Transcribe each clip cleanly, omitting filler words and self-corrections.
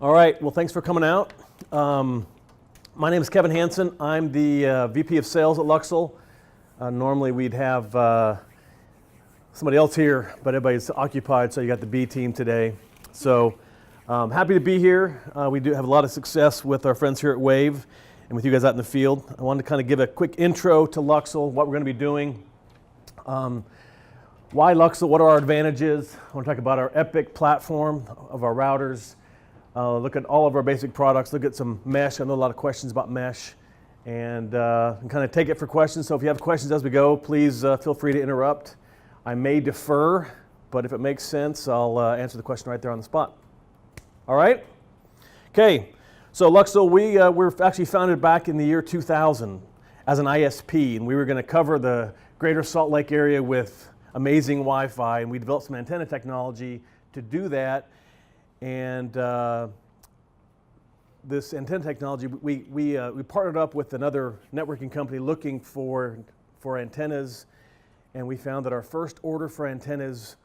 All right, well, thanks for coming out. My name is Kevin Hansen. I'm the VP of Sales at Luxul. Normally we'd have somebody else here, but everybody's occupied, so you got the B team today. So happy to be here. We do have a lot of success with our friends here at Wave and with you guys out in the field. I wanted to kind of give a quick intro to Luxul, what we're going to be doing. Why Luxul? What are our advantages? I want to talk about our Epic platform of our routers. Look at all of our basic products. Look at some mesh. I know a lot of questions about mesh, and kind of take it for questions. So if you have questions as we go, please feel free to interrupt. I may defer, but if it makes sense, I'll answer the question right there on the spot. All right? Okay. So Luxul, we were actually founded back in the year 2000 as an ISP, and we were going to cover the greater Salt Lake area with amazing Wi-Fi, and we developed some antenna technology to do that. And this antenna technology, we partnered up with another networking company looking for antennas, and we found that our first order for antennas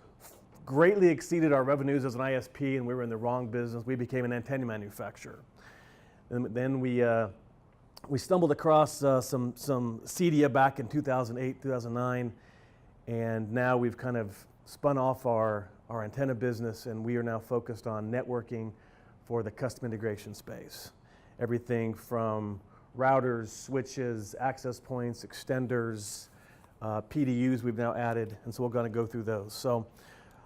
greatly exceeded our revenues as an ISP, and we were in the wrong business. We became an antenna manufacturer. And then we stumbled across some CEDIA back in 2008, 2009, and now we've kind of spun off our antenna business, and we are now focused on networking for the custom integration space. Everything from routers, switches, access points, extenders, PDUs we've now added, and so we're going to go through those. So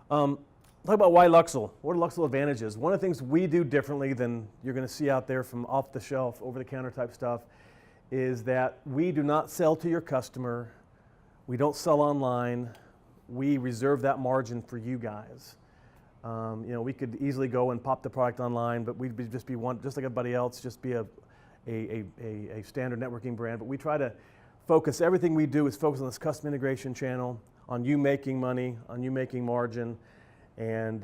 talk about why Luxul. What are Luxul advantages? One of the things we do differently than you're going to see out there from off the shelf, over the counter type stuff, is that we do not sell to your customer. We don't sell online. We reserve that margin for you guys. We could easily go and pop the product online, but we'd just be one, just like everybody else, just be a standard networking brand. But we try to focus, everything we do is focus on this custom integration channel, on you making money, on you making margin, and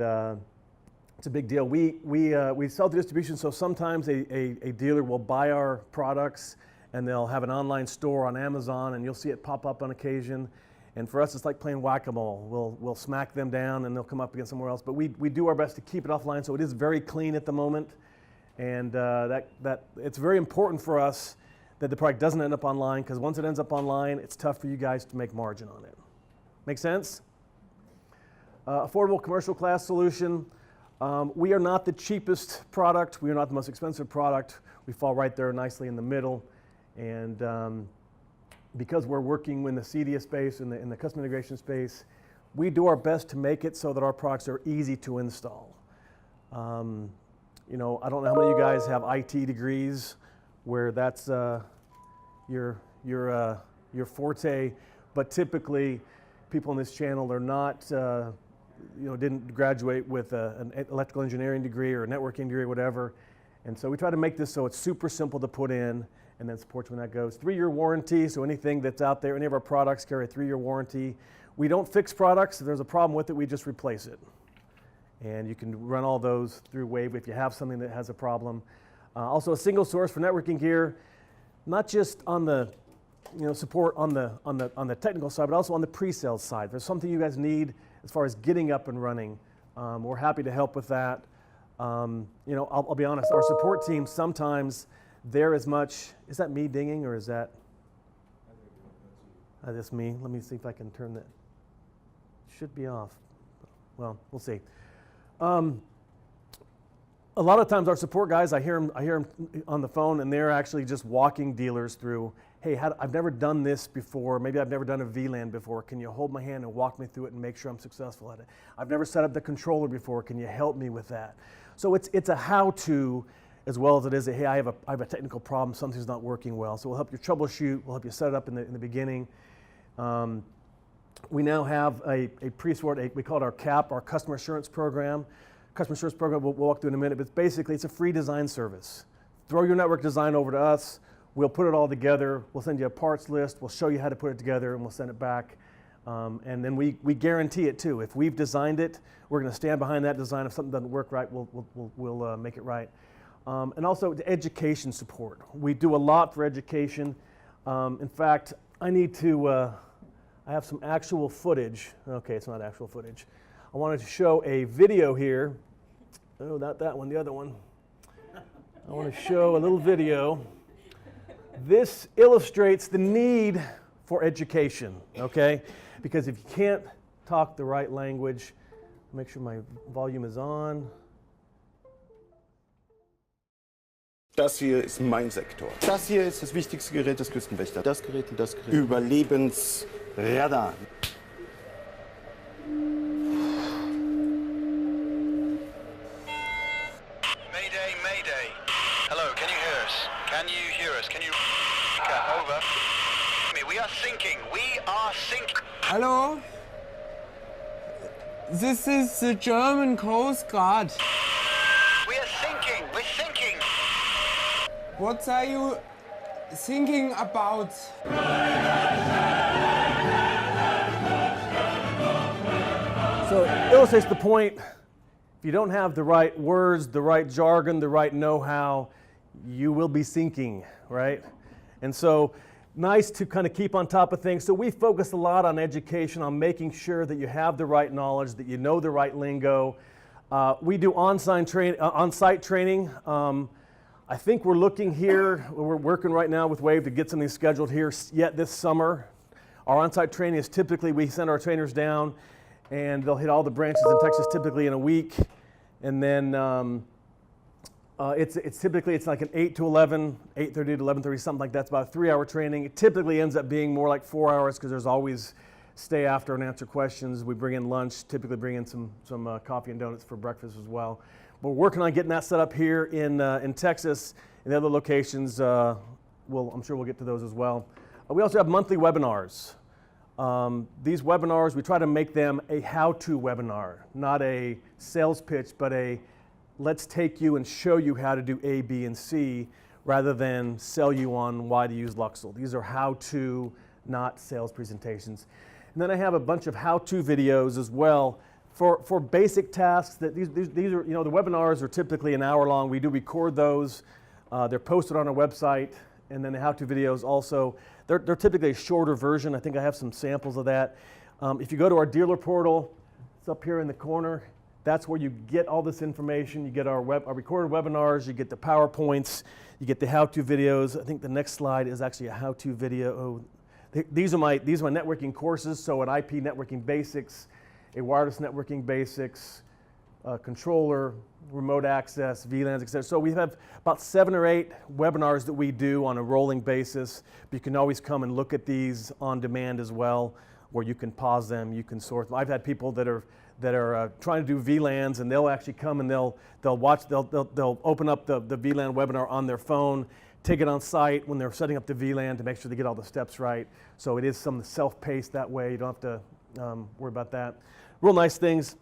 it's a big deal. We sell to distribution, so sometimes a dealer will buy our products and they'll have an online store on Amazon, and you'll see it pop up on occasion. And for us, it's like playing whack-a-mole. We'll smack them down, and they'll come up against somewhere else. But we do our best to keep it offline, so it is very clean at the moment. And that it's very important for us that the product doesn't end up online, because once it ends up online, it's tough for you guys to make margin on it. Make sense? Affordable commercial class solution. We are not the cheapest product. We are not the most expensive product. We fall right there nicely in the middle. And because we're working in the CEDIA space, in the custom integration space, we do our best to make it so that our products are easy to install. I don't know how many of you guys have IT degrees where that's your forte, but typically people in this channel are not, didn't graduate with an electrical engineering degree or a networking degree or whatever. And so we try to make this so it's super simple to put in, and then support when that goes. 3-year warranty, so anything that's out there, any of our products carry a 3-year warranty. We don't fix products. If there's a problem with it, we just replace it. And you can run all those through Wave if you have something that has a problem. Also a single source for networking gear, not just on the support on the technical side, but also on the pre-sales side. If there's something you guys need as far as getting up and running, we're happy to help with that. I'll be honest, our support team sometimes, they're as much, is that me dinging or is that? That's me. Let me see if I can turn that. Should be off. Well, we'll see. A lot of times our support guys, I hear them on the phone, and they're actually just walking dealers through, hey, I've never done this before. Maybe I've never done a VLAN before. Can you hold my hand and walk me through it and make sure I'm successful at it? I've never set up the controller before. Can you help me with that? So it's a how-to, as well as it is a, hey, I have a technical problem, something's not working well. So we'll help you troubleshoot, we'll help you set it up in the beginning. We now have a pre-sort, we call it our CAP, our Customer Assurance Program. Customer Assurance Program, we'll walk through in a minute, but basically it's a free design service. Throw your network design over to us, we'll put it all together, we'll send you a parts list, we'll show you how to put it together, and we'll send it back. And then we guarantee it too. If we've designed it, we're going to stand behind that design. If something doesn't work right, we'll make it right. And also the education support. We do a lot for education. In fact, I need to, I have some actual footage. Okay, it's not actual footage. I wanted to show a video here. Oh, not that one, the other one. I want to show a little video. This illustrates the need for education, okay? Because if you can't talk the right language, make sure my volume is on. Das hier ist mein Sektor. Das hier ist das wichtigste Gerät des Küstenwächters. Das Gerät und das Gerät. Überlebensradar. Mayday, Mayday. Hello, can you hear us? Can you hear us? Can you... Over. We are sinking. We are sinking. Hello? This is the German Coast Guard. We are sinking. We're sinking. What are you thinking about? So it illustrates the point. If you don't have the right words, the right jargon, the right know-how, you will be sinking, right? And so nice to kind of keep on top of things. So we focus a lot on education, on making sure that you have the right knowledge, that you know the right lingo. We do on-site training. I think we're looking here, we're working right now with Wave to get something scheduled here yet this summer. Our on-site training is typically, we send our trainers down and they'll hit all the branches in Texas typically in a week. And then it's typically, it's like an 8 to 11, 8:30 to 11:30, something like that. It's about a 3-hour training. It typically ends up being more like 4 hours because there's always stay after and answer questions. We bring in lunch, typically bring in some coffee and donuts for breakfast as well. But we're working on getting that set up here in Texas. And the other locations, I'm sure we'll get to those as well. We also have monthly webinars. These webinars, we try to make them a how-to webinar, not a sales pitch, but a let's take you and show you how to do A, B, and C, rather than sell you on why to use Luxul. These are how-to, not sales presentations. And then I have a bunch of how-to videos as well for basic tasks. That these are, you know, the webinars are typically an hour long. We do record those. They're posted on our website. And then the how-to videos also, they're typically a shorter version. I think I have some samples of that. If you go to our dealer portal, it's up here in the corner. That's where you get all this information. You get our recorded webinars, you get the PowerPoints, you get the how-to videos. I think the next slide is actually a how-to video. These are my networking courses. So an IP networking basics, a wireless networking basics, controller, remote access, VLANs, etc. So we have about 7 or 8 webinars that we do on a rolling basis. But you can always come and look at these on demand as well, where you can pause them, you can sort them. I've had people that are trying to do VLANs, and they'll actually come and they'll open up the VLAN webinar on their phone, take it on site when they're setting up the VLAN to make sure they get all the steps right. So it is some self-paced that way. You don't have to worry about that. Real nice things.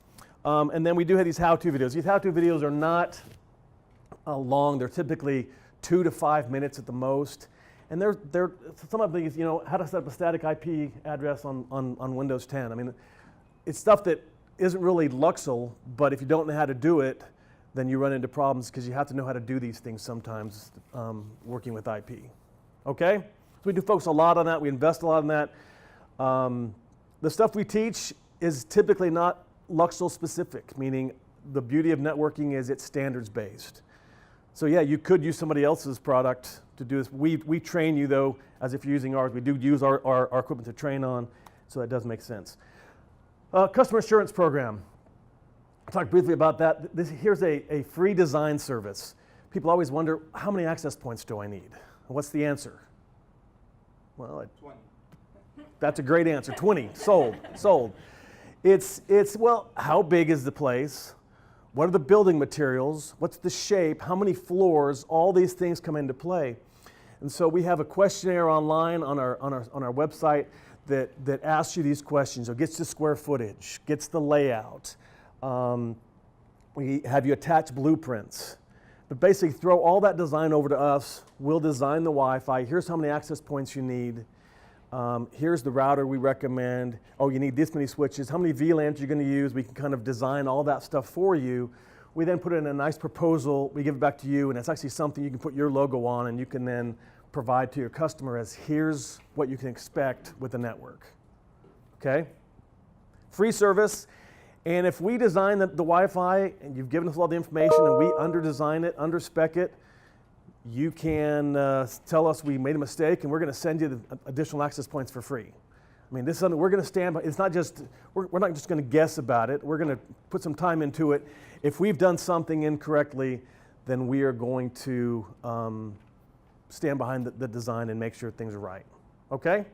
And then we do have these how-to videos. These how-to videos are not long. They're typically 2 to 5 minutes at the most. And they're some of these, you know, how to set up a static IP address on Windows 10. I mean, it's stuff that isn't really Luxul, but if you don't know how to do it, then you run into problems because you have to know how to do these things sometimes working with IP. Okay? So we do focus a lot on that. We invest a lot in that. The stuff we teach is typically not Luxul specific, meaning the beauty of networking is it's standards based. So yeah, you could use somebody else's product to do this. We train you though, as if you're using ours. We do use our equipment to train on, so that does make sense. Customer assurance program. I'll talk briefly about that. Here's a free design service. People always wonder, how many access points do I need? What's the answer? Well, 20. That's a great answer. 20. Sold. It's well, how big is the place? What are the building materials? What's the shape? How many floors? All these things come into play. And so we have a questionnaire online on our website that asks you these questions. It gets the square footage, gets the layout. We have you attach blueprints. But basically throw all that design over to us. We'll design the Wi-Fi. Here's how many access points you need. Here's the router we recommend. Oh, you need this many switches. How many VLANs you're going to use? We can kind of design all that stuff for you. We then put it in a nice proposal. We give it back to you, and it's actually something you can put your logo on, and you can then provide to your customer as here's what you can expect with the network. Okay? Free service. And if we design the Wi-Fi and you've given us all the information and we under-design it, under-spec it, you can tell us we made a mistake and we're going to send you the additional access points for free. I mean, this is something we're going to stand by. It's not just, we're not just going to guess about it. We're going to put some time into it. If we've done something incorrectly, then we are going to stand behind the design and make sure things are right. Okay?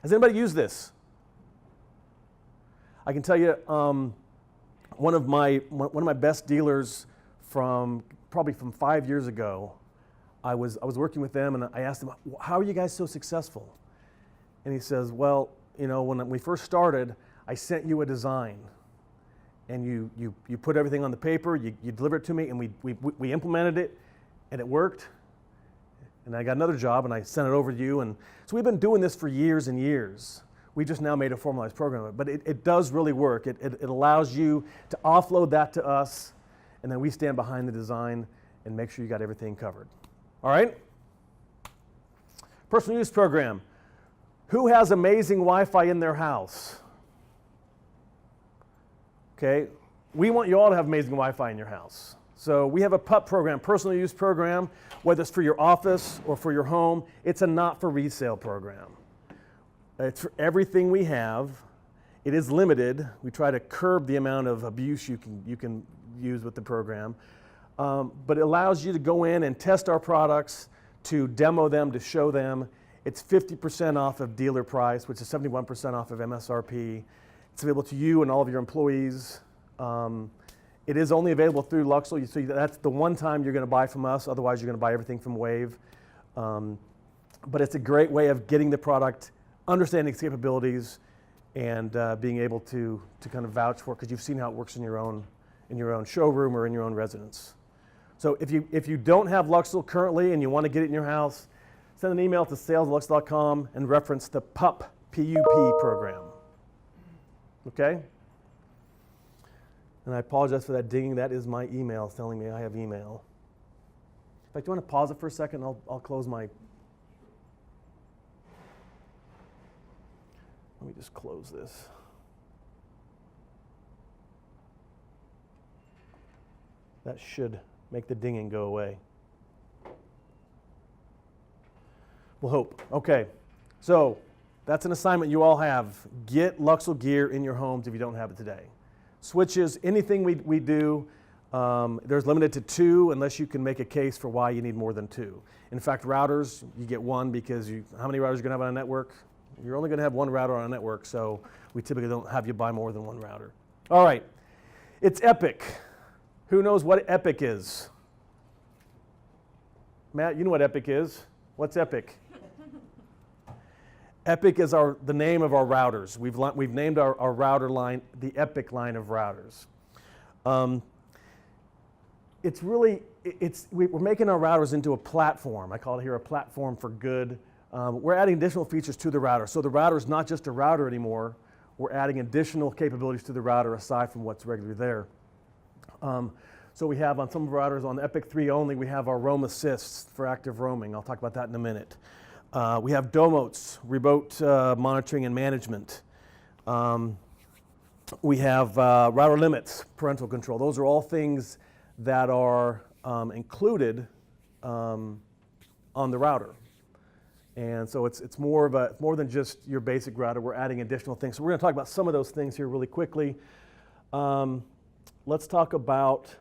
Has anybody used this? I can tell you, one of my best dealers probably from 5 years ago, I was working with them and I asked him, how are you guys so successful? And he says, well, you know, when we first started, I sent you a design and you put everything on the paper, you delivered it to me, and we implemented it and it worked. And I got another job and I sent it over to you. And so we've been doing this for years and years. We just now made a formalized program of it, but it does really work. It allows you to offload that to us, and then we stand behind the design and make sure you got everything covered. All right? Personal use program. Who has amazing Wi-Fi in their house? Okay, we want you all to have amazing Wi-Fi in your house. So we have a PUP program, personal use program, whether it's for your office or for your home. It's a not for resale program. It's for everything we have. It is limited. We try to curb the amount of abuse you can use with the program. But it allows you to go in and test our products, to demo them, to show them. It's 50% off of dealer price, which is 71% off of MSRP. It's available to you and all of your employees. It is only available through Luxul, so that's the one time you're going to buy from us. Otherwise, you're going to buy everything from Wave. But it's a great way of getting the product, understanding its capabilities, and being able to kind of vouch for it, because you've seen how it works in your own showroom or in your own residence. So if you don't have Luxul currently and you want to get it in your house, send an email to sales@luxul.com and reference the PUP, P-U-P program. Okay? And I apologize for that dinging. That is my email telling me I have email. In fact, do you want to pause it for a second? I'll close my... Let me just close this. That should make the dinging go away. We'll hope. Okay, so that's an assignment you all have. Get Luxul gear in your homes if you don't have it today. Switches, anything we do, there's limited to 2 unless you can make a case for why you need more than 2. In fact, routers, you get 1 because how many routers are you going to have on a network? You're only going to have 1 router on a network, so we typically don't have you buy more than 1 router. All right, it's Epic. Who knows what Epic is? Matt, you know what Epic is. What's Epic? Epic is the name of our routers. We've named our router line the Epic line of routers. We're making our routers into a platform. I call it here a platform for good. We're adding additional features to the router. So the router is not just a router anymore. We're adding additional capabilities to the router aside from what's regularly there. So we have on some of our routers on the Epic 3 only, we have our roam assists for active roaming. I'll talk about that in a minute. We have DOMOTZ, remote monitoring and management. We have router limits, parental control. Those are all things that are included on the router. And so it's more than just your basic router. We're adding additional things. So we're going to talk about some of those things here really quickly. Let's talk about,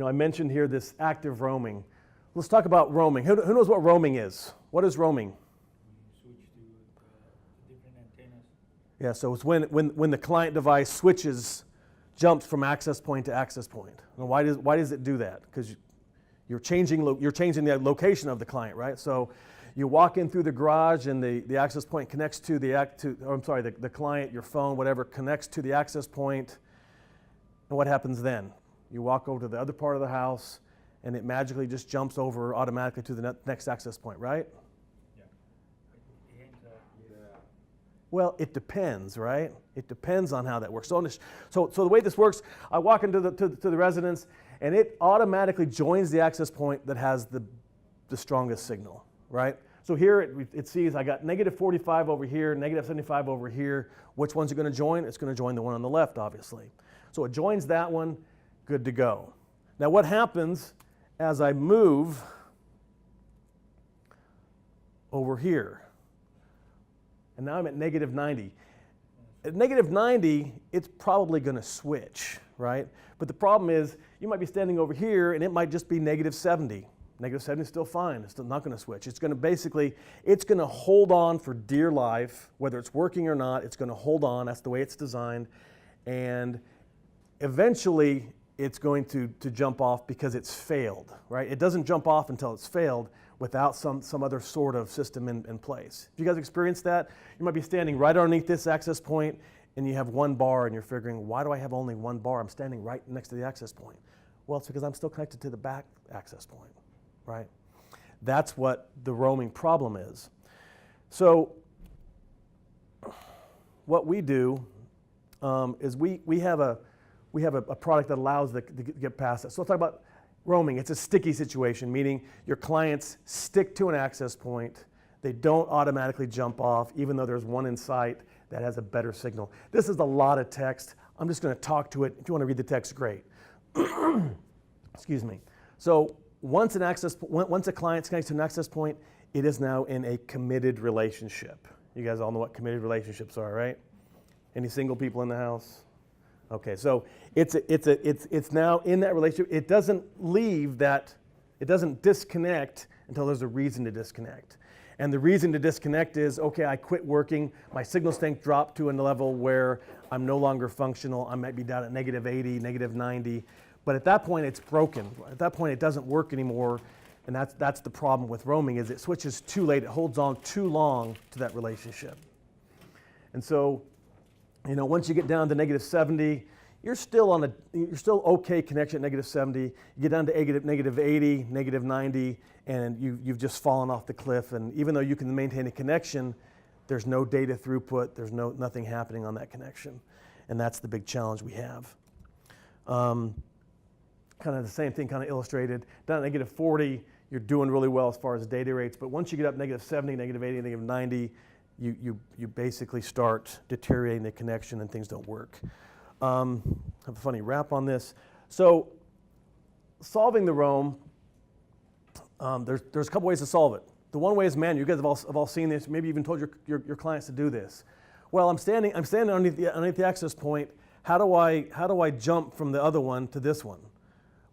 I mentioned here this active roaming. Let's talk about roaming. Who knows what roaming is? What is roaming? Switch to different antennas. Yeah, so it's when the client device jumps from access point to access point. And why does it do that? Because you're changing the location of the client, right? So you walk in through the garage and the access point connects to the client, your phone, whatever, connects to the access point. And what happens then? You walk over to the other part of the house and it magically just jumps over automatically to the next access point, right? Yeah. Well, it depends, right? It depends on how that works. So the way this works, I walk into the residence and it automatically joins the access point that has the strongest signal, right? So here it sees I got -45 over here, -75 over here. Which one's it going to join? It's going to join the one on the left, obviously. So it joins that one, good to go. Now what happens as I move over here. And now I'm at negative 90. At negative 90, it's probably going to switch, right? But the problem is you might be standing over here and it might just be negative 70. Negative 70 is still fine. It's still not going to switch. It's going to basically, it's going to hold on for dear life, whether it's working or not. It's going to hold on. That's the way it's designed. And eventually, it's going to jump off because it's failed, right? It doesn't jump off until it's failed without some other sort of system in place. If you guys experienced that, you might be standing right underneath this access point and you have one bar and you're figuring, why do I have only one bar? I'm standing right next to the access point. Well, it's because I'm still connected to the back access point, right? That's what the roaming problem is. So what we do is we have a product that allows to get past it. So let's talk about roaming. It's a sticky situation, meaning your clients stick to an access point. They don't automatically jump off, even though there's one in sight that has a better signal. This is a lot of text. I'm just going to talk to it. If you want to read the text, great. Excuse me. So once a client's connected to an access point, it is now in a committed relationship. You guys all know what committed relationships are, right? Any single people in the house? Okay, so it's now in that relationship. It doesn't leave that, it doesn't disconnect until there's a reason to disconnect. And the reason to disconnect is, okay, I quit working, my signal strength dropped to a level where I'm no longer functional, I might be down at negative 80, negative 90, but at that point it's broken. At that point it doesn't work anymore, and that's the problem with roaming, is it switches too late, it holds on too long to that relationship. And so, you know, once you get down to negative 70, you're still okay connection at negative 70. You get down to negative 80, negative 90, and you've just fallen off the cliff. And even though you can maintain a connection, there's no data throughput. There's nothing happening on that connection, and that's the big challenge we have. Kind of the same thing, kind of illustrated. Down at negative 40, you're doing really well as far as data rates. But once you get up negative 70, negative 80, negative 90. You basically start deteriorating the connection and things don't work. I have a funny rap on this. So solving the roam, there's a couple ways to solve it. The one way is manual. You guys have all seen this. Maybe even told your clients to do this. Well, I'm standing underneath the access point. How do I jump from the other one to this one?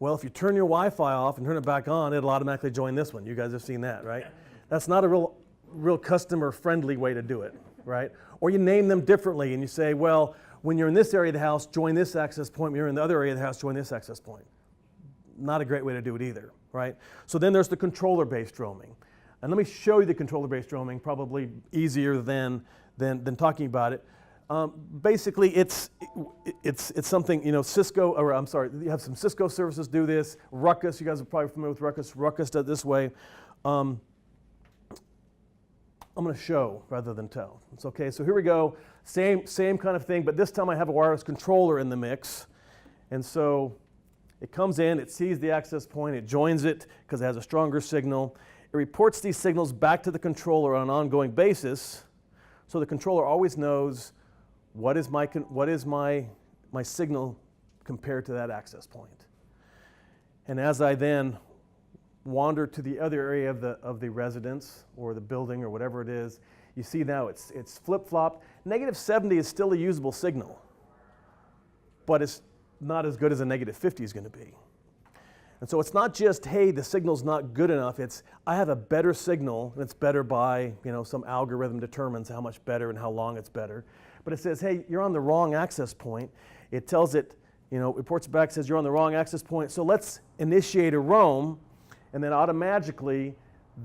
Well, if you turn your Wi-Fi off and turn it back on, it'll automatically join this one. You guys have seen that, right? That's not a real customer-friendly way to do it, right? Or you name them differently and you say, well, when you're in this area of the house, join this access point. When you're in the other area of the house, join this access point. Not a great way to do it either, right? So then there's the controller-based roaming. And let me show you the controller-based roaming, probably easier than talking about it. Basically, it's something, you know, Cisco, or I'm sorry, you have some Cisco services do this. Ruckus, you guys are probably familiar with Ruckus. Ruckus does it this way. I'm going to show rather than tell. It's okay. So here we go. Same kind of thing, but this time I have a wireless controller in the mix. And so it comes in, it sees the access point, it joins it because it has a stronger signal. It reports these signals back to the controller on an ongoing basis. So the controller always knows what is my signal compared to that access point. And as I then wander to the other area of the residence or the building or whatever it is, you see now it's flip-flopped. Negative 70 is still a usable signal, but it's not as good as a negative 50 is going to be. And so it's not just, hey, the signal's not good enough. It's, I have a better signal, and it's better by, you know, some algorithm determines how much better and how long it's better. But it says, hey, you're on the wrong access point. It tells it, you know, reports back, says you're on the wrong access point. So let's initiate a roam. And then automatically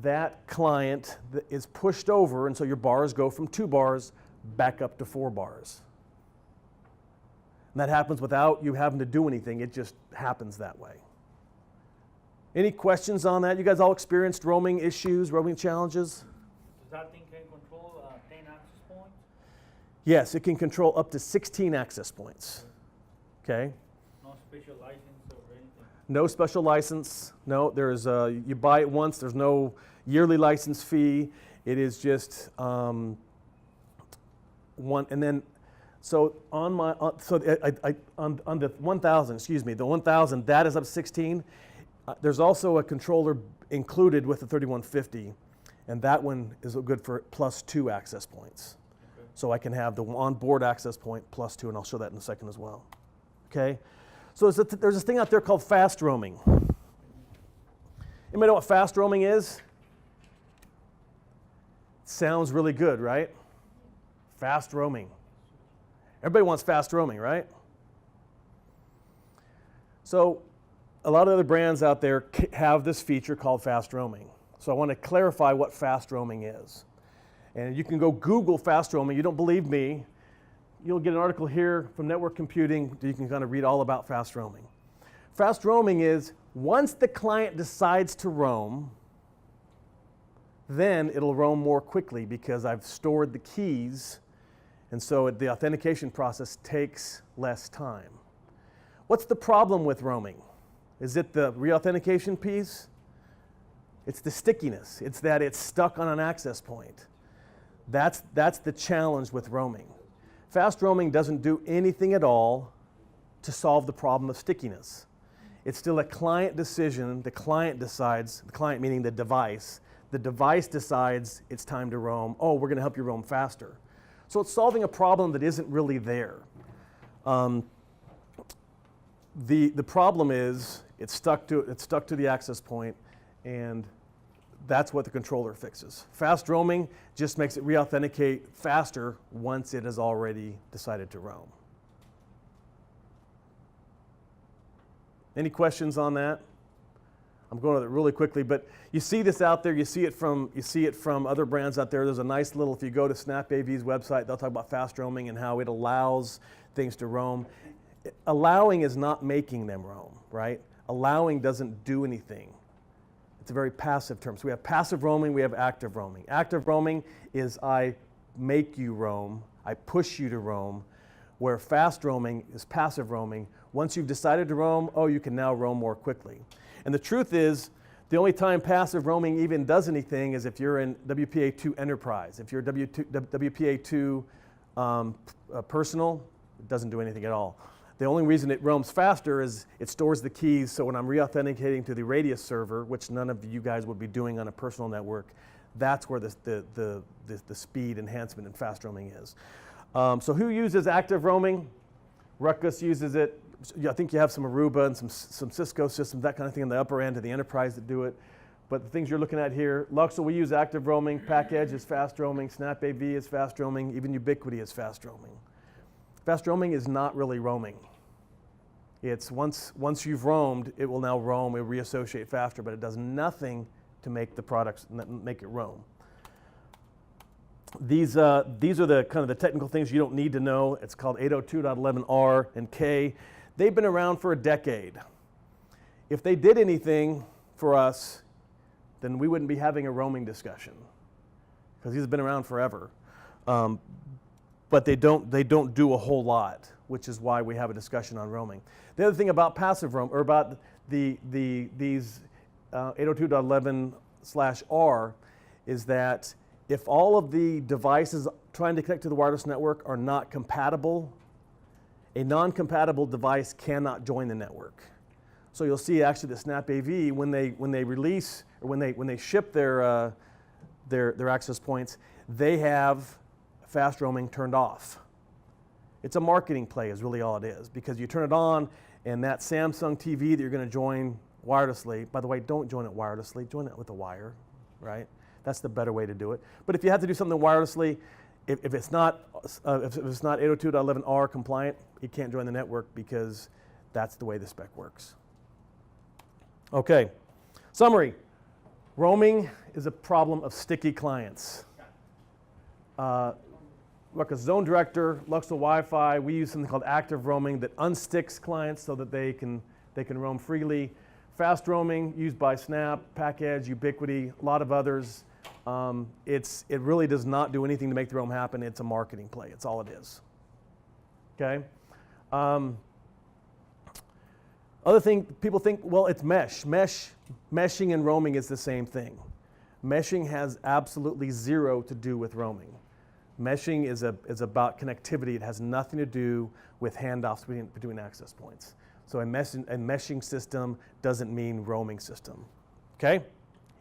that client is pushed over, and so your bars go from 2 bars back up to 4 bars. And that happens without you having to do anything. It just happens that way. Any questions on that? You guys all experienced roaming issues, roaming challenges? Does that thing can control 10 access points? Yes, it can control up to 16 access points. Okay? No special license or anything? No special license. No, there's you buy it once. There's no yearly license fee. It is just one. And then, so on my on the 1000, excuse me, the 1000 that is up 16. There's also a controller included with the 3150, and that one is good for +2 access points. So I can have the onboard access point +2, and I'll show that in a second as well. Okay, so there's this thing out there called fast roaming. Anybody know what fast roaming is? Sounds really good, right? Fast roaming. Everybody wants fast roaming, right? So a lot of other brands out there have this feature called fast roaming. So I want to clarify what fast roaming is. And you can go Google fast roaming. You don't believe me, you'll get an article here from Network Computing that you can kind of read all about fast roaming. Fast roaming is once the client decides to roam, then it'll roam more quickly because I've stored the keys, and so the authentication process takes less time. What's the problem with roaming? Is it the reauthentication piece? It's the stickiness. It's that it's stuck on an access point. That's the challenge with roaming. Fast roaming doesn't do anything at all to solve the problem of stickiness. It's still a client decision. The client decides, the client meaning the device decides it's time to roam. Oh, we're going to help you roam faster. So it's solving a problem that isn't really there. The problem is it's stuck to the access point, and that's what the controller fixes. Fast roaming just makes it reauthenticate faster once it has already decided to roam. Any questions on that? I'm going over it really quickly, but you see this out there. You see it from other brands out there. There's a nice little. If you go to SnapAV's website, they'll talk about fast roaming and how it allows things to roam. Allowing is not making them roam, right? Allowing doesn't do anything. It's a very passive term. So we have passive roaming, we have active roaming. Active roaming is I make you roam, I push you to roam, where fast roaming is passive roaming. Once you've decided to roam, oh, you can now roam more quickly. And the truth is, the only time passive roaming even does anything is if you're in WPA2 Enterprise. If you're WPA2 Personal, it doesn't do anything at all. The only reason it roams faster is it stores the keys, so when I'm reauthenticating to the Radius server, which none of you guys would be doing on a personal network, that's where the speed enhancement in fast roaming is. So who uses active roaming? Ruckus uses it. I think you have some Aruba and some Cisco systems, that kind of thing in the upper end of the enterprise that do it. But the things you're looking at here, Luxul, we use active roaming, PackEdge is fast roaming, SnapAV is fast roaming, even Ubiquiti is fast roaming. Fast roaming is not really roaming. It's once you've roamed, it will now roam, it will reassociate faster, but it does nothing to make the products make it roam. These are the kind of the technical things you don't need to know. It's called 802.11r and K. They've been around for a decade. If they did anything for us, then we wouldn't be having a roaming discussion, because these have been around forever. But they don't do a whole lot, which is why we have a discussion on roaming. The other thing about passive roam, or about these 802.11/R, is that if all of the devices trying to connect to the wireless network are not compatible, a non-compatible device cannot join the network. So you'll see actually the SnapAV, when they release, or when they ship their access points, they have fast roaming turned off. It's a marketing play is really all it is, because you turn it on and that Samsung TV that you're going to join wirelessly, by the way, don't join it wirelessly, join it with a wire, right? That's the better way to do it. But if you have to do something wirelessly, if it's not 802.11r compliant, you can't join the network, because that's the way the spec works. Okay, summary. Roaming is a problem of sticky clients. Ruckus Zone Director, Luxul Wi-Fi, we use something called active roaming that unsticks clients so that they can roam freely. Fast roaming used by Snap, PackEdge, Ubiquiti, a lot of others. It really does not do anything to make the roam happen. It's a marketing play. It's all it is. Okay. Other thing, people think, well, it's mesh. Meshing and roaming is the same thing. Meshing has absolutely zero to do with roaming. Meshing is about connectivity. It has nothing to do with handoffs between access points. So a meshing system doesn't mean roaming system. Okay?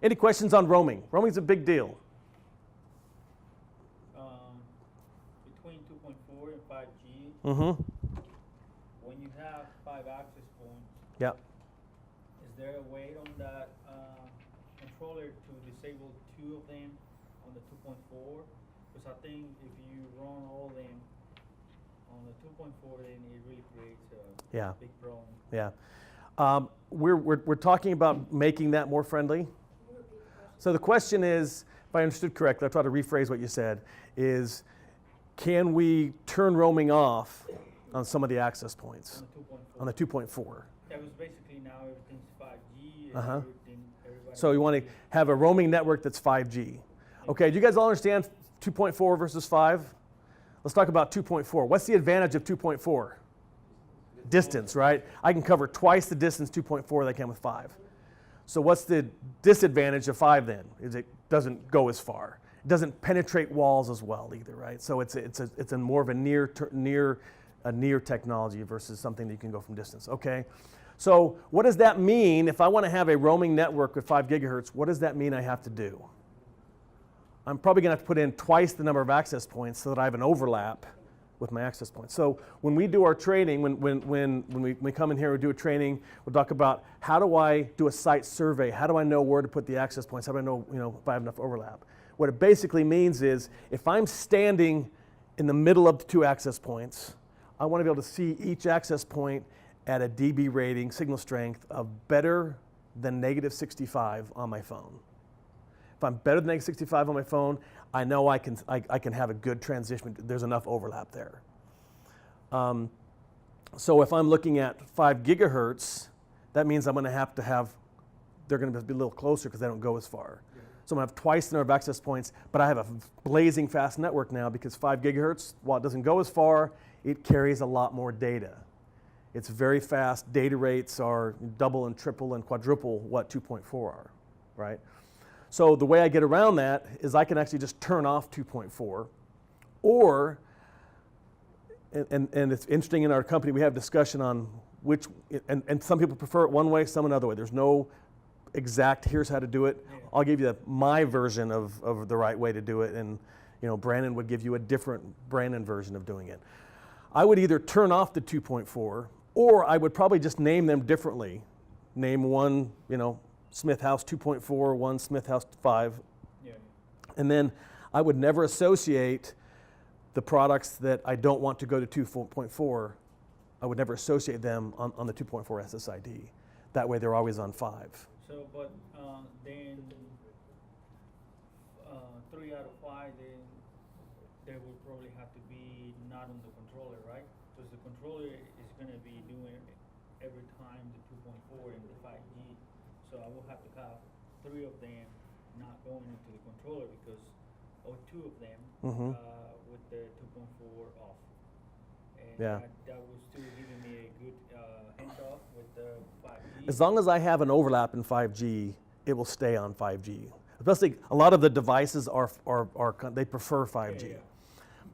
Any questions on roaming? Roaming's a big deal. Between 2.4 and 5G, Mm-hmm. when you have 5 access points, Yep. is there a way on that controller to disable 2 of them on the 2.4? Because I think if you run all of them on the 2.4, then it really creates a Yeah. big problem. Yeah. We're talking about making that more friendly. So the question is, if I understood correctly, I'll try to rephrase what you said, is can we turn roaming off on some of the access points On the 2.4. on the 2.4? That was basically now everything's 5G and Uh-huh. everybody. So you want to have a roaming network that's 5G. Okay, do you guys all understand 2.4 versus 5? Let's talk about 2.4. What's the advantage of 2.4? Distance, right? I can cover twice the distance 2.4 that I can with 5. So what's the disadvantage of 5 then? Is it doesn't go as far. It doesn't penetrate walls as well either, right? So it's a more of a near technology versus something that you can go from distance. Okay. So what does that mean if I want to have a roaming network with 5 gigahertz? What does that mean I have to do? I'm probably going to have to put in twice the number of access points so that I have an overlap with my access points. So when we do our training, when we come in here and do a training, we'll talk about how do I do a site survey? How do I know where to put the access points? How do I know, if I have enough overlap? What it basically means is if I'm standing in the middle of the 2 access points, I want to be able to see each access point at a dB rating, signal strength of better than -65 on my phone. If I'm better than -65 on my phone, I know I can have a good transition. There's enough overlap there. So if I'm looking at 5 gigahertz, that means I'm going to have, they're going to be a little closer because they don't go as far. So I'm going to have twice the number of access points, but I have a blazing fast network now because 5 gigahertz, while it doesn't go as far, it carries a lot more data. It's very fast. Data rates are double and triple and quadruple what 2.4 are, right? So the way I get around that is I can actually just turn off 2.4, or, and it's interesting in our company, we have discussion on which, and some people prefer it one way, some another way. There's no exact, here's how to do it. Yeah. I'll give you my version of the right way to do it, and Brandon would give you a different Brandon version of doing it. I would either turn off the 2.4, or I would probably just name them differently. Name one, Smith House 2.4, one Smith House 5. Yeah. And then I would never associate the products that I don't want to go to 2.4, I would never associate them on the 2.4 SSID. That way they're always on 5. So, but then 3 out of 5, then they will probably have to be not on the controller, right? Because the controller is going to be doing every time the 2.4 and the 5G. So I will have to have 3 of them not going into the controller or 2 of them with the 2.4 off. And Yeah. that was still giving me a good handoff with the 5G. As long as I have an overlap in 5G, it will stay on 5G. Especially a lot of the devices they prefer 5G. Yeah.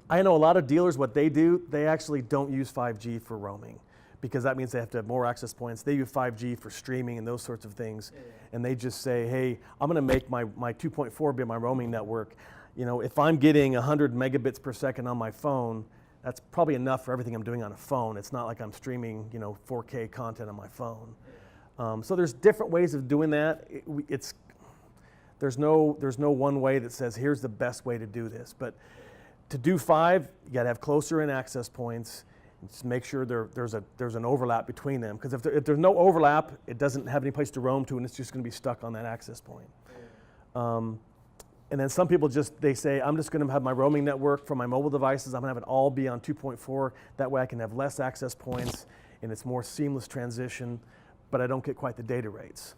I know a lot of dealers, what they do, they actually don't use 5G for roaming, because that means they have to have more access points. They use 5G for streaming and those sorts of things. Yeah. And they just say, hey, I'm going to make my 2.4 be my roaming network. If I'm getting 100 megabits per second on my phone, that's probably enough for everything I'm doing on a phone. It's not like I'm streaming 4K content on my phone. So there's different ways of doing that. There's no one way that says here's the best way to do this. But to do 5, you got to have closer in access points. Just make sure there's an overlap between them. Because if there's no overlap, it doesn't have any place to roam to, and it's just going to be stuck on that access point. And then some people they say, I'm just going to have my roaming network for my mobile devices. I'm going to have it all be on 2.4. That way I can have less access points, and it's more seamless transition, but I don't get quite the data rates.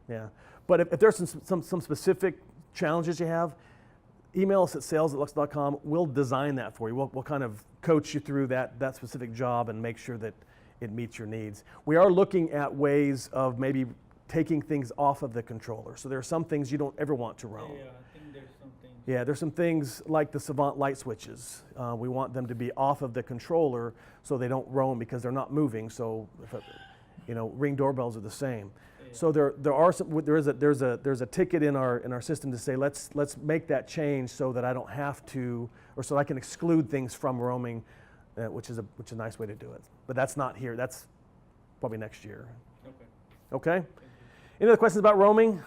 Yeah. But if there's some specific challenges you have, email us at sales@luxul.com. We'll design that for you. We'll kind of coach you through that specific job and make sure that it meets your needs. We are looking at ways of maybe taking things off of the controller. So there are some things you don't ever want to roam. Yeah, I think there's some things. Yeah, there's some things like the Savant light switches. We want them to be off of the controller so they don't roam because they're not moving. So, Ring doorbells are the same. Yeah. So there are some, there's a ticket in our system to say let's make that change so that I don't have to, or so I can exclude things from roaming, which is a nice way to do it. But that's not here. That's probably next year. Okay. Okay. Any other questions about roaming?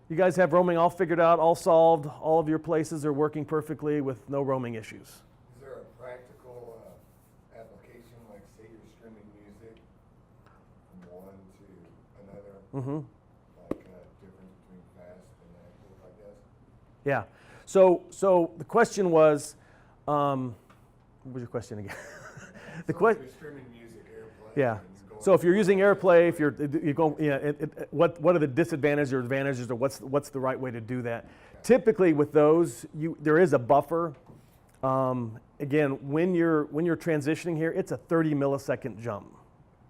You guys have roaming all figured out, all solved. All of your places are working perfectly with no roaming issues. Is there a practical application, like say you're streaming music from one to another, Mm-hmm. like difference between fast and active, I guess? Yeah. So the question was, what was your question again? The So question. if you're streaming music, AirPlay. Yeah. and you go So if you're using AirPlay, if you're going, what are the disadvantages or advantages, or what's the right way to do that? Typically with those, there is a buffer. Again, when you're transitioning here, it's a 30 millisecond jump.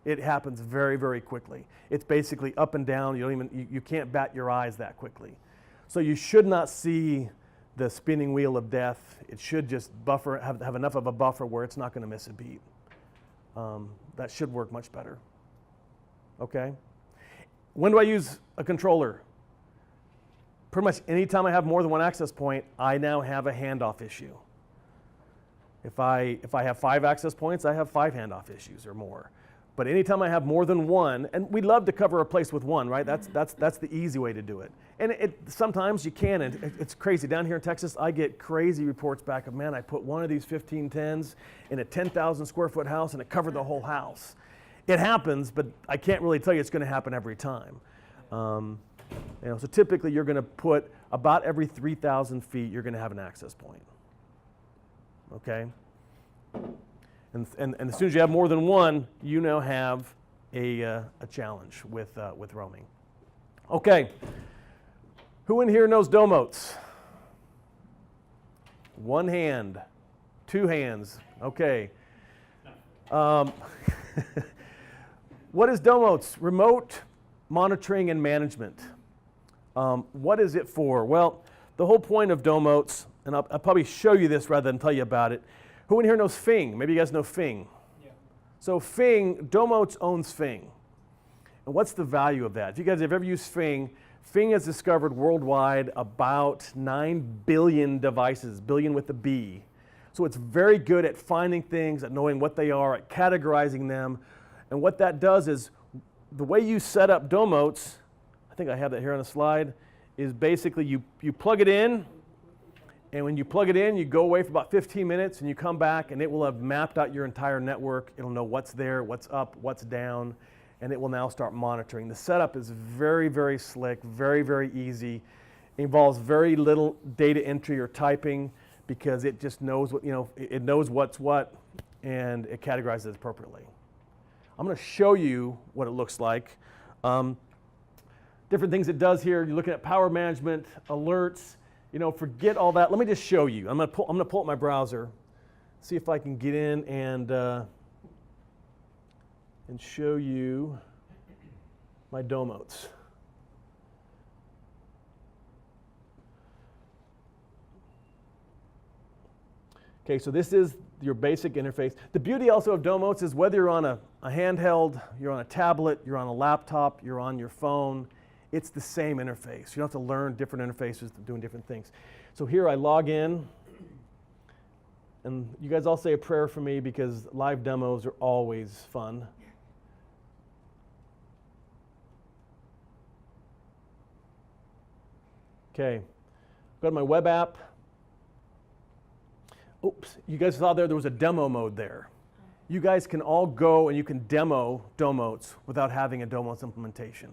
It happens very, very quickly. It's basically up and down. You can't bat your eyes that quickly. So you should not see the spinning wheel of death. It should just buffer, have enough of a buffer where it's not going to miss a beat. That should work much better. Okay? When do I use a controller? Pretty much anytime I have more than one access point, I now have a handoff issue. If I have 5 access points, I have 5 handoff issues or more. But anytime I have more than one, and we love to cover a place with one, right? That's the easy way to do it. And sometimes you can, and it's crazy. Down here in Texas, I get crazy reports back of, man, I put one of these 1510s in a 10,000 square foot house and it covered the whole house. It happens, but I can't really tell you it's going to happen every time. So typically you're going to put about every 3,000 feet, you're going to have an access point. Okay? And as soon as you have more than one, you now have a challenge with roaming. Okay, who in here knows DOMOTZ? One hand, 2 hands. Okay. What is DOMOTZ? Remote monitoring and management. What is it for? Well, the whole point of DOMOTZ, and I'll probably show you this rather than tell you about it. Who in here knows Fing? Maybe you guys know Fing. Yeah. So Fing, DOMOTZ owns Fing. And what's the value of that? If you guys have ever used Fing, Fing has discovered worldwide about 9 billion devices, billion with a B. So it's very good at finding things, at knowing what they are, at categorizing them. And what that does is, the way you set up DOMOTZ, I think I have that here on the slide, is basically you plug it in, and when you plug it in, you go away for about 15 minutes and you come back and it will have mapped out your entire network. It'll know what's there, what's up, what's down, and it will now start monitoring. The setup is very, very slick, very, very easy. It involves very little data entry or typing because it just knows what, it knows what's what and it categorizes it appropriately. I'm going to show you what it looks like. Different things it does here. You're looking at power management, alerts. Forget all that. Let me just show you. I'm going to pull up my browser, see if I can get in and show you my DOMOTZ. Okay, so this is your basic interface. The beauty also of DOMOTZ is whether you're on a handheld, you're on a tablet, you're on a laptop, you're on your phone, it's the same interface. You don't have to learn different interfaces doing different things. So here I log in, and you guys all say a prayer for me because live demos are always fun. Okay, go to my web app. Oops, you guys saw there was a demo mode there. You guys can all go and you can demo DOMOTZ without having a DOMOTZ implementation.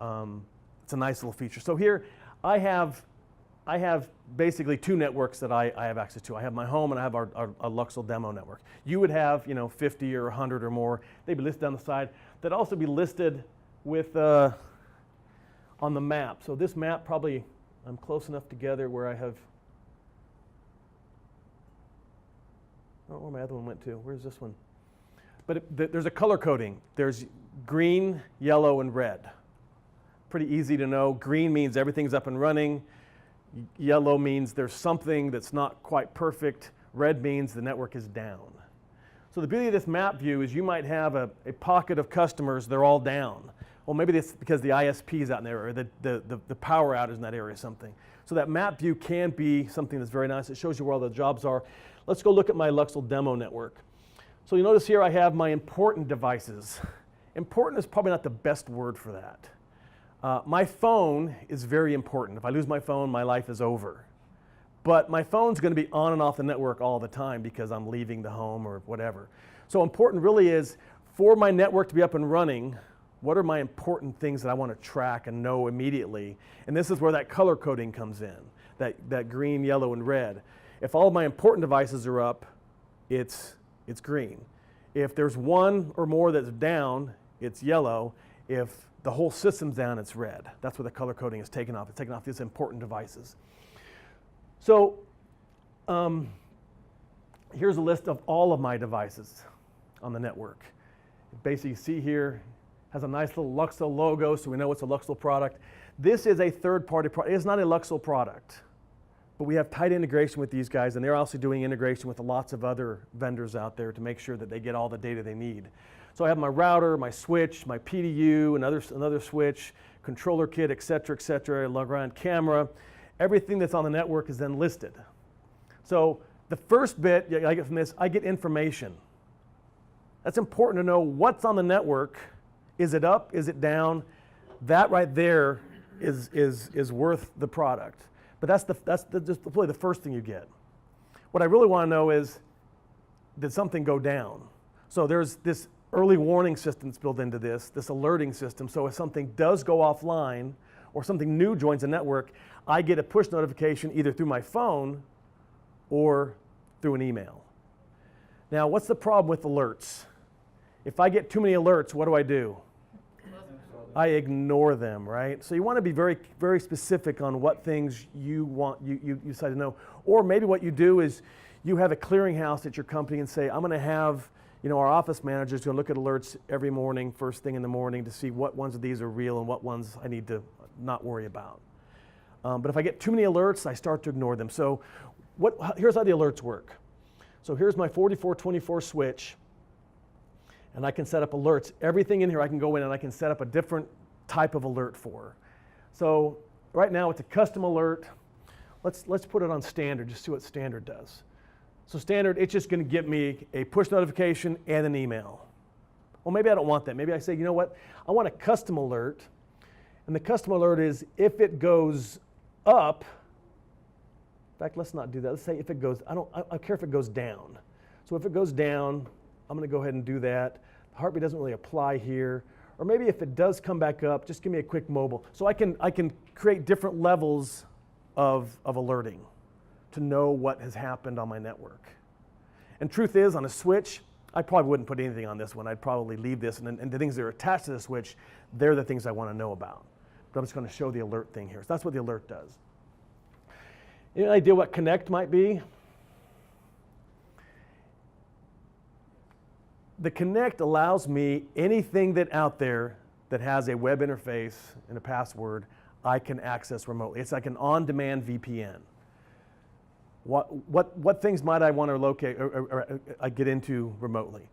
It's a nice little feature. So here I have basically 2 networks that I have access to. I have my home and I have our Luxul demo network. You would have 50 or 100 or more. They'd be listed on the side. They'd also be listed with on the map. So this map probably I'm close enough together where I have. I don't know where my other one went to. Where's this one? But there's a color coding. There's green, yellow, and red. Pretty easy to know. Green means everything's up and running. Yellow means there's something that's not quite perfect. Red means the network is down. So the beauty of this map view is you might have a pocket of customers, they're all down. Well, maybe it's because the ISP is out in there, or the power outage in that area or something. So that map view can be something that's very nice. It shows you where all the jobs are. Let's go look at my Luxul demo network. So you notice here I have my important devices. Important is probably not the best word for that. My phone is very important. If I lose my phone, my life is over. But my phone's going to be on and off the network all the time because I'm leaving the home or whatever. So important really is for my network to be up and running, what are my important things that I want to track and know immediately? And this is where that color coding comes in, that green, yellow, and red. If all of my important devices are up, it's green. If there's one or more that's down, it's yellow. If the whole system's down, it's red. That's where the color coding is taken off. It's taken off these important devices. So here's a list of all of my devices on the network. Basically, you see here, has a nice little Luxul logo, so we know it's a Luxul product. This is a third-party product. It's not a Luxul product, but we have tight integration with these guys, and they're also doing integration with lots of other vendors out there to make sure that they get all the data they need. So I have my router, my switch, my PDU, another switch, controller kit, et cetera, log-around camera. Everything that's on the network is then listed. So the first bit I get from this, I get information. That's important to know what's on the network. Is it up? Is it down? That right there is worth the product. But that's just probably the first thing you get. What I really want to know is, did something go down? So there's this early warning system that's built into this alerting system. So if something does go offline or something new joins the network, I get a push notification either through my phone or through an email. Now, what's the problem with alerts? If I get too many alerts, what do? I ignore them, right? So you want to be very, very specific on what things you decide to know. Or maybe what you do is you have a clearinghouse at your company and say, I'm going to have, our office manager's going to look at alerts every morning, first thing in the morning, to see what ones of these are real and what ones I need to not worry about. But if I get too many alerts, I start to ignore them. So here's how the alerts work. So here's my 4424 switch. And I can set up alerts. Everything in here I can go in and I can set up a different type of alert for. So right now it's a custom alert. Let's put it on standard, just see what standard does. So standard, it's just going to give me a push notification and an email. Well, maybe I don't want that. Maybe I say, you know what? I want a custom alert. And the custom alert is if it goes up. In fact, let's not do that. Let's say if it goes, I don't care if it goes down. So if it goes down, I'm going to go ahead and do that. The heartbeat doesn't really apply here. Or maybe if it does come back up, just give me a quick mobile. So I can create different levels of alerting to know what has happened on my network. And truth is, on a switch, I probably wouldn't put anything on this one. I'd probably leave this, and the things that are attached to the switch, they're the things I want to know about. But I'm just going to show the alert thing here. So that's what the alert does. Any idea what connect might be? The connect allows me anything that out there that has a web interface and a password, I can access remotely. It's like an on-demand VPN. What things might I want to locate or get into remotely?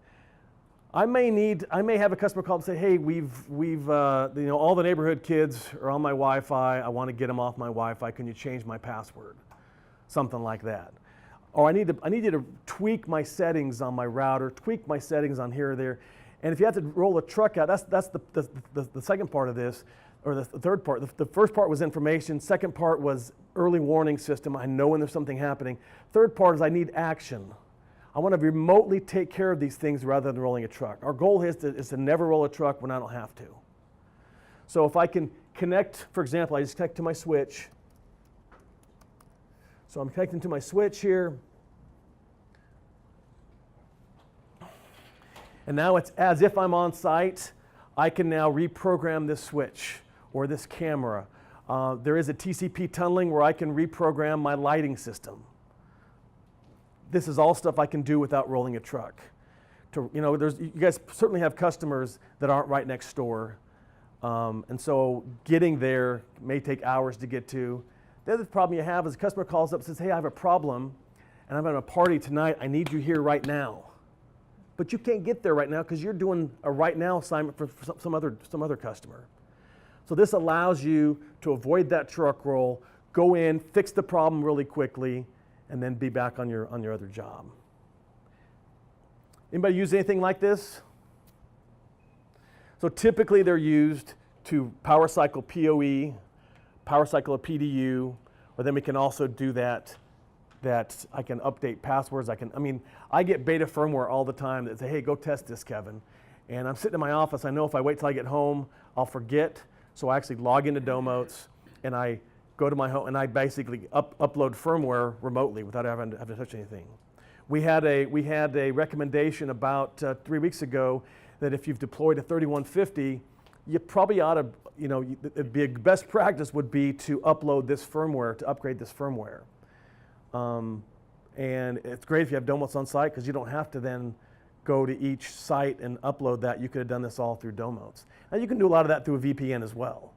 I may have a customer call and say, hey, all the neighborhood kids are on my Wi-Fi. I want to get them off my Wi-Fi. Can you change my password? Something like that. Or I need you to tweak my settings on my router, tweak my settings on here or there. And if you have to roll a truck out, that's the second part of this, or the third part. The first part was information. Second part was early warning system. I know when there's something happening. Third part is I need action. I want to remotely take care of these things rather than rolling a truck. Our goal is to never roll a truck when I don't have to. So if I can connect, for example, I just connect to my switch. So I'm connecting to my switch here. And now it's as if I'm on site. I can now reprogram this switch or this camera. There is a TCP tunneling where I can reprogram my lighting system. This is all stuff I can do without rolling a truck. You guys certainly have customers that aren't right next door. And so getting there may take hours to get to. The other problem you have is a customer calls up and says, hey, I have a problem and I'm having a party tonight. I need you here right now. But you can't get there right now because you're doing a right now assignment for some other customer. So this allows you to avoid that truck roll, go in, fix the problem really quickly, and then be back on your other job. Anybody use anything like this? So typically they're used to power cycle PoE, power cycle a PDU, or then we can also do that I can update passwords. I get beta firmware all the time that say, hey, go test this, Kevin. And I'm sitting in my office. I know if I wait till I get home, I'll forget. So I actually log into DOMOTZ and I go to my home and I basically upload firmware remotely without having to touch anything. We had a recommendation about 3 weeks ago that if you've deployed a 3150, you probably ought to, it'd be a best practice would be to upload this firmware, to upgrade this firmware. And it's great if you have DOMOTZ on site because you don't have to then go to each site and upload that. You could have done this all through DOMOTZ. And you can do a lot of that through a VPN as well.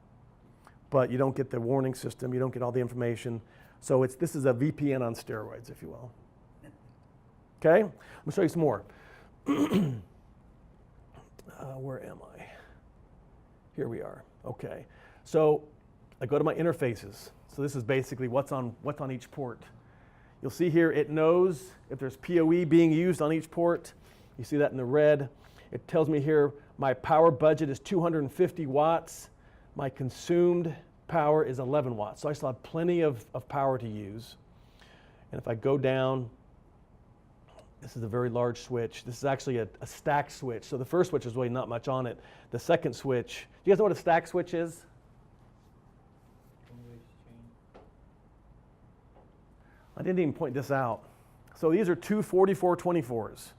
But you don't get the warning system, you don't get all the information. So this is a VPN on steroids, if you will. Okay, let me show you some more. Where am I? Here we are. Okay, so I go to my interfaces. So this is basically what's on each port. You'll see here it knows if there's PoE being used on each port. You see that in the red. It tells me here my power budget is 250 watts. My consumed power is 11 watts. So I still have plenty of power to use. And if I go down, this is a very large switch. This is actually a stack switch. So the first switch is really not much on it. The second switch, do you guys know what a stack switch is? I didn't even point this out. So these are two 4424s.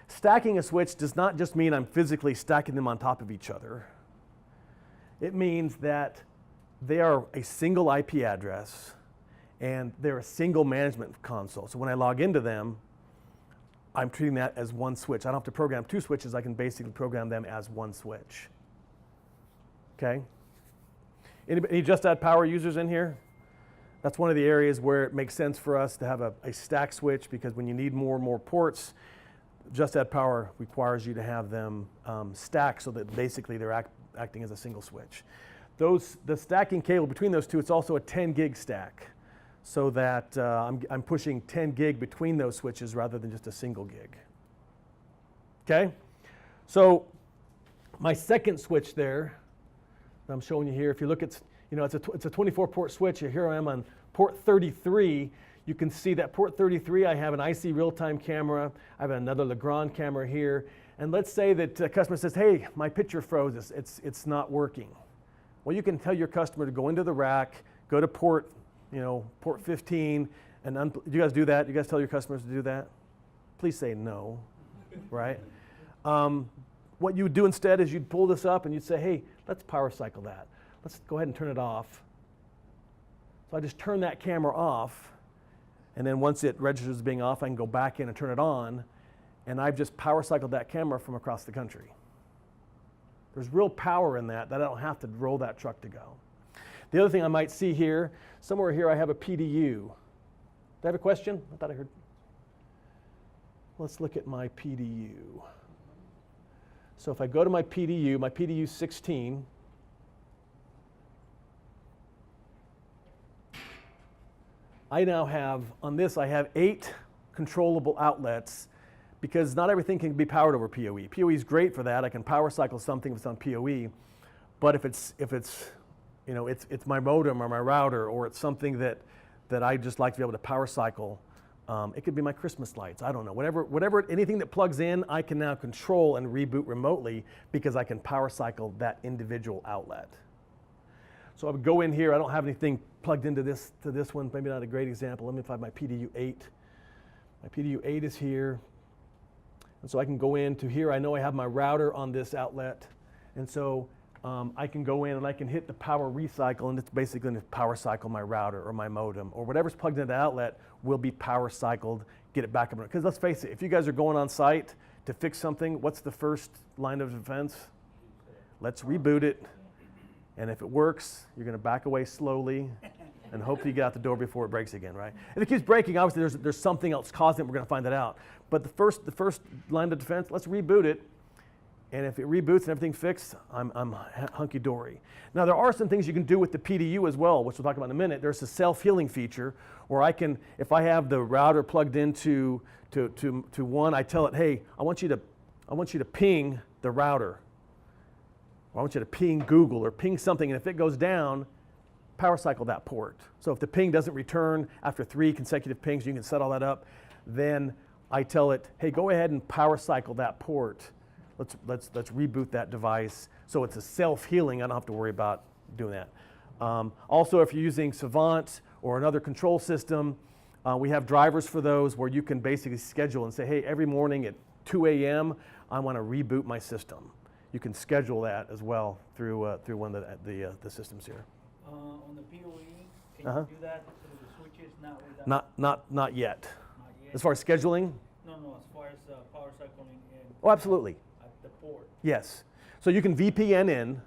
Stacking a switch does not just mean I'm physically stacking them on top of each other. It means that they are a single IP address and they're a single management console. So when I log into them, I'm treating that as one switch. I don't have to program two switches. I can basically program them as one switch. Okay? Any Just Add Power users in here? That's one of the areas where it makes sense for us to have a stack switch because when you need more and more ports, Just Add Power requires you to have them stacked so that basically they're acting as a single switch. The stacking cable between those two, it's also a 10 gig stack so that I'm pushing 10 gig between those switches rather than just a single gig. Okay? So my second switch there that I'm showing you here, if you look at, it's a 24 port switch. Here I am on port 33. You can see that port 33, I have an IC real-time camera. I have another Legrand camera here. And let's say that a customer says, hey, my picture froze, it's not working. Well, you can tell your customer to go into the rack, go to port 15, and do you guys do that? Do you guys tell your customers to do that? Please say no, right? What you would do instead is you'd pull this up and you'd say, hey, let's power cycle that. Let's go ahead and turn it off. So I just turn that camera off, and then once it registers as being off, I can go back in and turn it on, and I've just power cycled that camera from across the country. There's real power in that I don't have to roll that truck to go. The other thing I might see here, somewhere here I have a PDU. Do I have a question? I thought I heard. Let's look at my PDU. So if I go to my PDU 16, I now have, on this, I have 8 controllable outlets because not everything can be powered over PoE. PoE is great for that. I can power cycle something if it's on PoE, but if it's my modem or my router or it's something that I just like to be able to power cycle, it could be my Christmas lights. I don't know. Whatever, anything that plugs in, I can now control and reboot remotely because I can power cycle that individual outlet. So I would go in here. I don't have anything plugged into this one. Maybe not a great example. Let me find my PDU 8. My PDU 8 is here. And so I can go into here. I know I have my router on this outlet. And so I can go in and I can hit the power recycle, and it's basically going to power cycle my router or my modem or whatever's plugged into the outlet will be power cycled, get it back up. Because let's face it, if you guys are going on site to fix something, what's the first line of defense? Let's reboot it. And if it works, you're going to back away slowly and hopefully you get out the door before it breaks again, right? If it keeps breaking, obviously there's something else causing it. We're going to find that out. But the first line of defense, let's reboot it. And if it reboots and everything's fixed, I'm hunky-dory. Now there are some things you can do with the PDU as well, which we'll talk about in a minute. There's a self-healing feature where I can, if I have the router plugged into one, I tell it, hey, I want you to ping the router. Or I want you to ping Google or ping something, and if it goes down, power cycle that port. So if the ping doesn't return after 3 consecutive pings, you can set all that up. Then I tell it, hey, go ahead and power cycle that port. Let's reboot that device. So it's a self-healing. I don't have to worry about doing that. Also, if you're using Savant or another control system, we have drivers for those where you can basically schedule and say, hey, every morning at 2 a.m., I want to reboot my system. You can schedule that as well through one of the systems here. On the PoE, can you do that through the switches? Not yet. As far as scheduling? No, as far as power cycling and Oh, absolutely. at the port. Yes. So you can VPN in,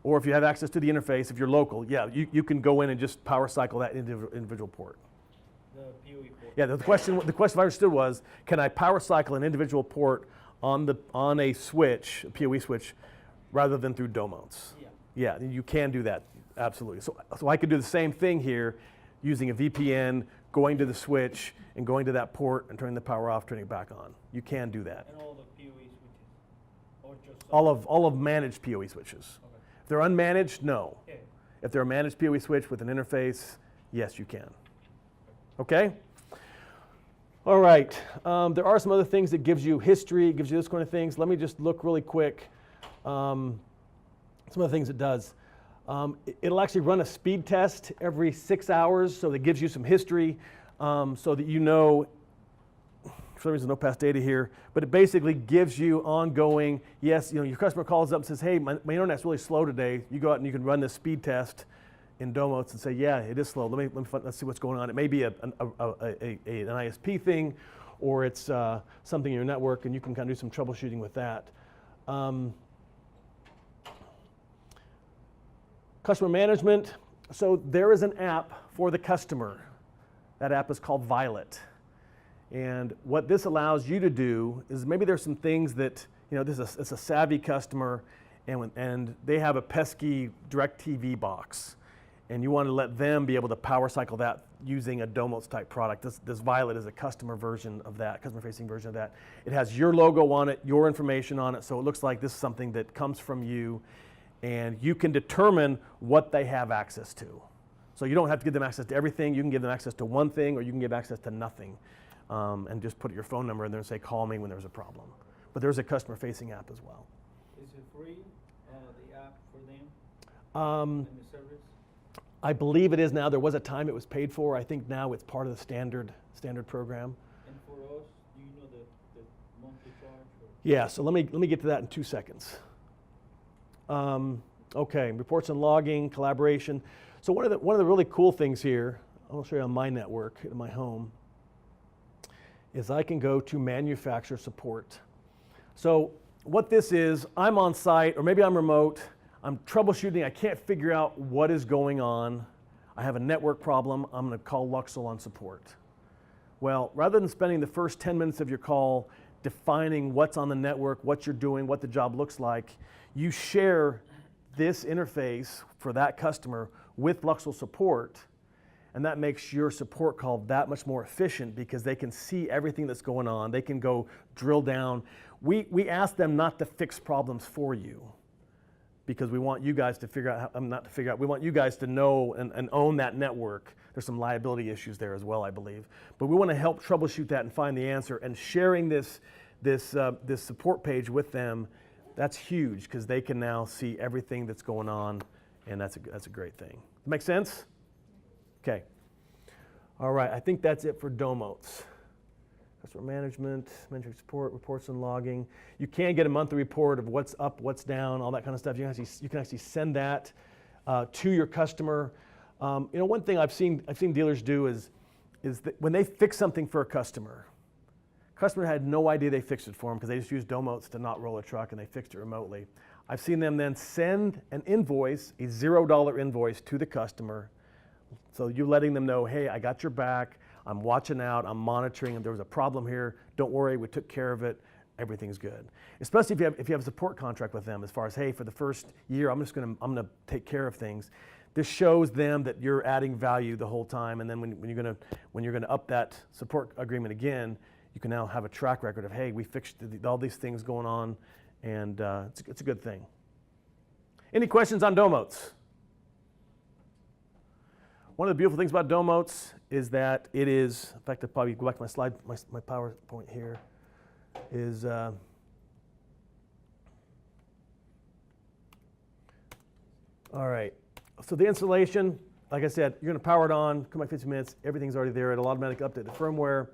or if you have access to the interface, if you're local, yeah, you can go in and just power cycle that individual port. The PoE port. Yeah, the question I understood was, can I power cycle an individual port on a switch, a PoE switch, rather than through DOMOTZ? Yeah. Yeah, you can do that, absolutely. So I could do the same thing here using a VPN, going to the switch, and going to that port and turning the power off, turning it back on. You can do that. And all the PoE switches? Or just All of managed PoE switches. Okay. If they're unmanaged, no. Yeah. If they're a managed PoE switch with an interface, yes, you can. Okay? All right. There are some other things that gives you history, gives you this kind of things. Let me just look really quick. Some of the things it does. It'll actually run a speed test every 6 hours, so that gives you some history, so that you know, for some reason no past data here, but it basically gives you ongoing, yes, your customer calls up and says, hey, my internet's really slow today. You go out and you can run this speed test in DOMOTZ and say, yeah, it is slow. Let's see what's going on. It may be an ISP thing, or it's something in your network, and you can kind of do some troubleshooting with that. Customer management. So there is an app for the customer. That app is called Violet. And what this allows you to do is, maybe there's some things that, it's a savvy customer, and they have a pesky DirecTV box, and you want to let them be able to power cycle that using a DOMOTZ type product. This Violet is a customer version of that, customer-facing version of that. It has your logo on it, your information on it, so it looks like this is something that comes from you, and you can determine what they have access to. So you don't have to give them access to everything. You can give them access to one thing, or you can give access to nothing, and just put your phone number in there and say, call me when there's a problem. But there's a customer-facing app as well. Is it free, the app for them, and the service? I believe it is now. There was a time it was paid for. I think now it's part of the standard program. And for us, do you know the monthly charge? Or? Yeah, so let me get to that in 2 seconds. Okay, reports and logging, collaboration. So one of the really cool things here, I'll show you on my network in my home, is I can go to manufacturer support. So what this is, I'm on site, or maybe I'm remote, I'm troubleshooting, I can't figure out what is going on. I have a network problem, I'm going to call Luxul on support. Well, rather than spending the first 10 minutes of your call defining what's on the network, what you're doing, what the job looks like, you share this interface for that customer with Luxul support, and that makes your support call that much more efficient because they can see everything that's going on. They can go drill down. We ask them not to fix problems for you, because we want you guys to figure out, we want you guys to know and own that network. There's some liability issues there as well, I believe. But we want to help troubleshoot that and find the answer, and sharing this support page with them, that's huge, because they can now see everything that's going on, and that's a great thing. Make sense? Okay. All right, I think that's it for DOMOTZ. Customer management support, reports and logging. You can get a monthly report of what's up, what's down, all that kind of stuff. You can actually send that to your customer. One thing I've seen dealers do is that when they fix something for a customer had no idea they fixed it for them because they just used DOMOTZ to not roll a truck, and they fixed it remotely. I've seen them then send an invoice, a $0 invoice, to the customer So you letting them know, hey, I got your back, I'm watching out, I'm monitoring, and there was a problem here, don't worry, we took care of it, everything's good. Especially if you have a support contract with them as far as, hey, for the first year, I'm gonna take care of things. This shows them that you're adding value the whole time, and then when you're gonna up that support agreement again, you can now have a track record of, hey, we fixed all these things going on, and it's a good thing. Any questions on DOMOTZ? One of the beautiful things about DOMOTZ is that it is, in fact, I'll probably go back to my slide, my PowerPoint here, is all right. So the installation, like I said, you're going to power it on, come back 15 minutes, everything's already there. It'll automatically update the firmware.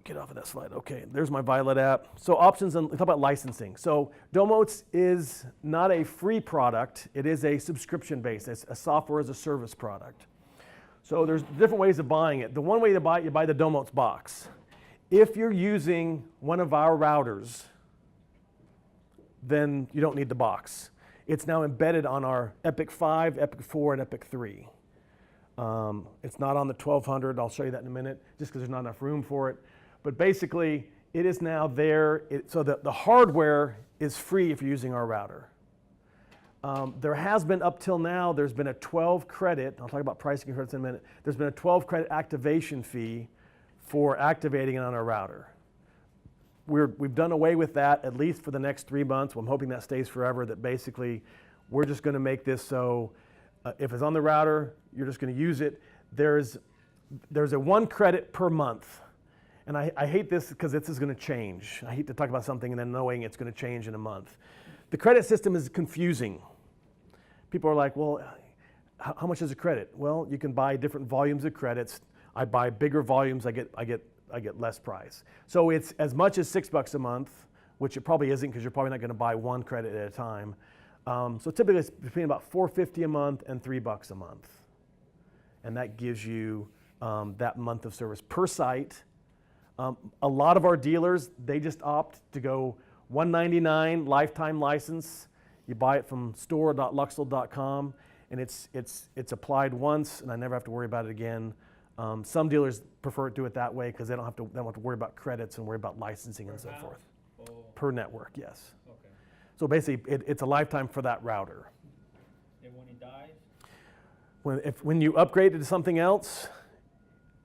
Get off of that slide. Okay, there's my Violet app. So options, and talk about licensing. So DOMOTZ is not a free product. It is a subscription-based, it's a software as a service product. So there's different ways of buying it. The one way to buy it, you buy the DOMOTZ box. If you're using one of our routers, then you don't need the box. It's now embedded on our Epic 5, Epic 4, and Epic 3. It's not on the 1200. I'll show you that in a minute, just because there's not enough room for it. But basically, it is now there. So the hardware is free if you're using our router. There has been, up till now, there's been a 12 credit, I'll talk about pricing credits in a minute, there's been a 12 credit activation fee for activating it on our router. We've done away with that, at least for the next 3 months. I'm hoping that stays forever, that basically we're just going to make this so if it's on the router, you're just going to use it. There's a 1 credit per month. And I hate this because this is going to change. I hate to talk about something and then knowing it's going to change in a month. The credit system is confusing. People are like, well, how much is a credit? Well, you can buy different volumes of credits. I buy bigger volumes, I get less price. So it's as much as $6 a month, which it probably isn't because you're probably not going to buy 1 credit at a time. So typically it's between about $4.50 a month and $3 a month. And that gives you that month of service per site. A lot of our dealers, they just opt to go $199 lifetime license. You buy it from store.luxul.com, and it's applied once, and I never have to worry about it again. Some dealers prefer to do it that way because they don't have to worry about credits and worry about licensing and so forth. Per network, yes. Okay. So basically, it's a lifetime for that router. And when it dies? When you upgrade it to something else,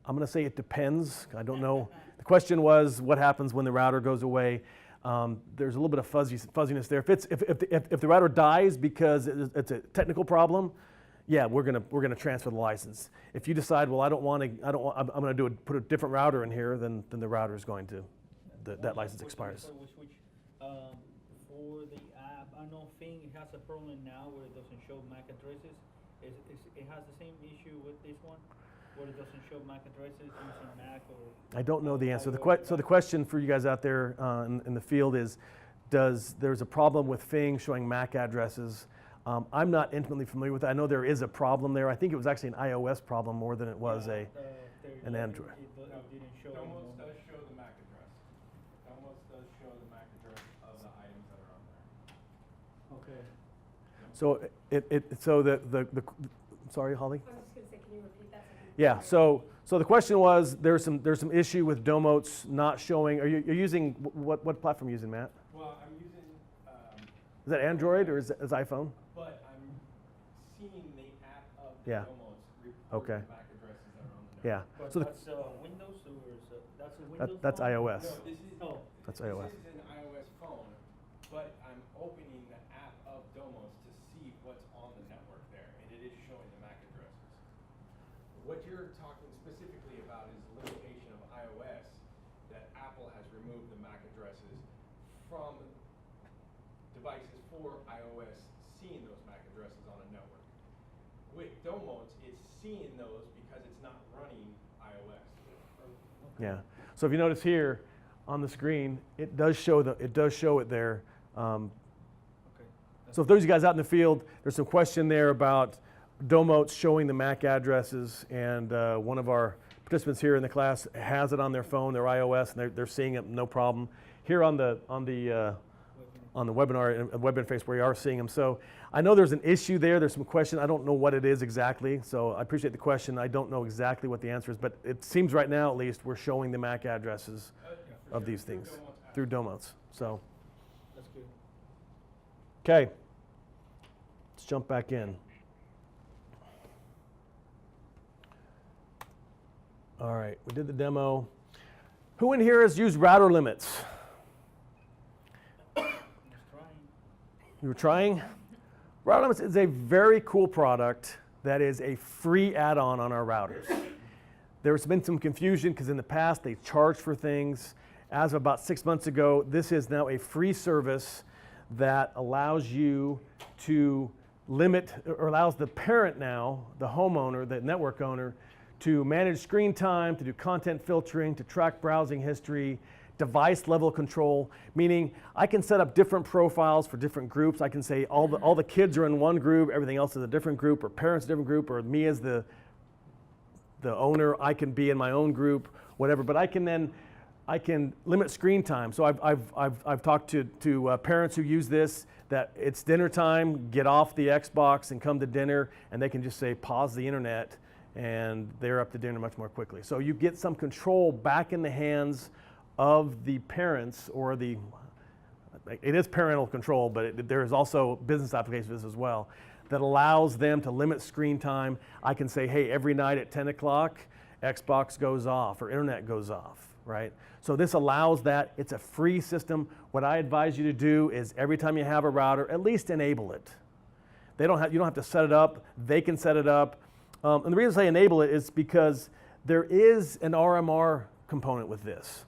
I'm going to say it depends. I don't know. The question was, what happens when the router goes away? There's a little bit of fuzziness there. If the router dies because it's a technical problem, yeah, we're gonna transfer the license. If you decide, well, I'm gonna put a different router in here, then the router is going to, that license expires. For the app, I know Thing has a problem now where it doesn't show MAC addresses. It has the same issue with this one, where it doesn't show MAC addresses using MAC or... I don't know the answer. So the question for you guys out there in the field is, there's a problem with Fing showing MAC addresses? I'm not intimately familiar with that. I know there is a problem there. I think it was actually an iOS problem more than it was an Android. It didn't show DOMOTZ does show the MAC address. DOMOTZ does show the MAC address of the items that are on there. Okay. So sorry, Holly? I was just going to say, can you repeat that? Yeah, so the question was, there's some issue with DOMOTZ not showing. You're using, what platform are you using, Matt? Well, I'm using... Is that Android or is iPhone? But I'm seeing the app of Yeah. DOMOTZ report Okay. the MAC addresses that are on the network. Yeah. But So that's Windows or that's a Windows that's phone? iOS. No, this is... Oh. That's this iOS. is an iOS phone, but I'm opening the app of DOMOTZ to see what's on the network there, and it is showing the MAC addresses. What you're talking specifically about is the limitation of iOS, that Apple has removed the MAC addresses from devices for iOS seeing those MAC addresses on a network. With DOMOTZ, it's seeing those because it's not running iOS. Yeah. So if you notice here on the screen, it does show it there. Okay. So if those of you guys out in the field, there's some question there about DOMOTZ showing the MAC addresses, and one of our participants here in the class has it on their phone, their iOS, and they're seeing it no problem. Here on the on the webinar and web interface where you are seeing them. So I know there's an issue there. There's some question. I don't know what it is exactly. So I appreciate the question. I don't know exactly what the answer is, but it seems right now at least we're showing the MAC addresses of these things through DOMOTZ. So That's good. okay, let's jump back in. All right, we did the demo. Who in here has used router limits? You were trying? Router limits is a very cool product that is a free add-on on our routers. There's been some confusion because in the past they charged for things. As of about 6 months ago, this is now a free service that allows you to limit, or allows the parent now, the homeowner, the network owner, to manage screen time, to do content filtering, to track browsing history, device level control, meaning I can set up different profiles for different groups. I can say all the kids are in one group, everything else is a different group, or parents a different group, or me as the owner, I can be in my own group, whatever. But I can limit screen time. So I've talked to parents who use this, that it's dinner time, get off the Xbox and come to dinner, and they can just say pause the internet, and they're up to dinner much more quickly. So you get some control back in the hands of the parents, or it is parental control, but there is also business applications for this as well, that allows them to limit screen time. I can say, hey, every night at 10 o'clock, Xbox goes off or internet goes off, right? So this allows that. It's a free system. What I advise you to do is every time you have a router, at least enable it. You don't have to set it up. They can set it up. And the reason I enable it is because there is an RMR component with this.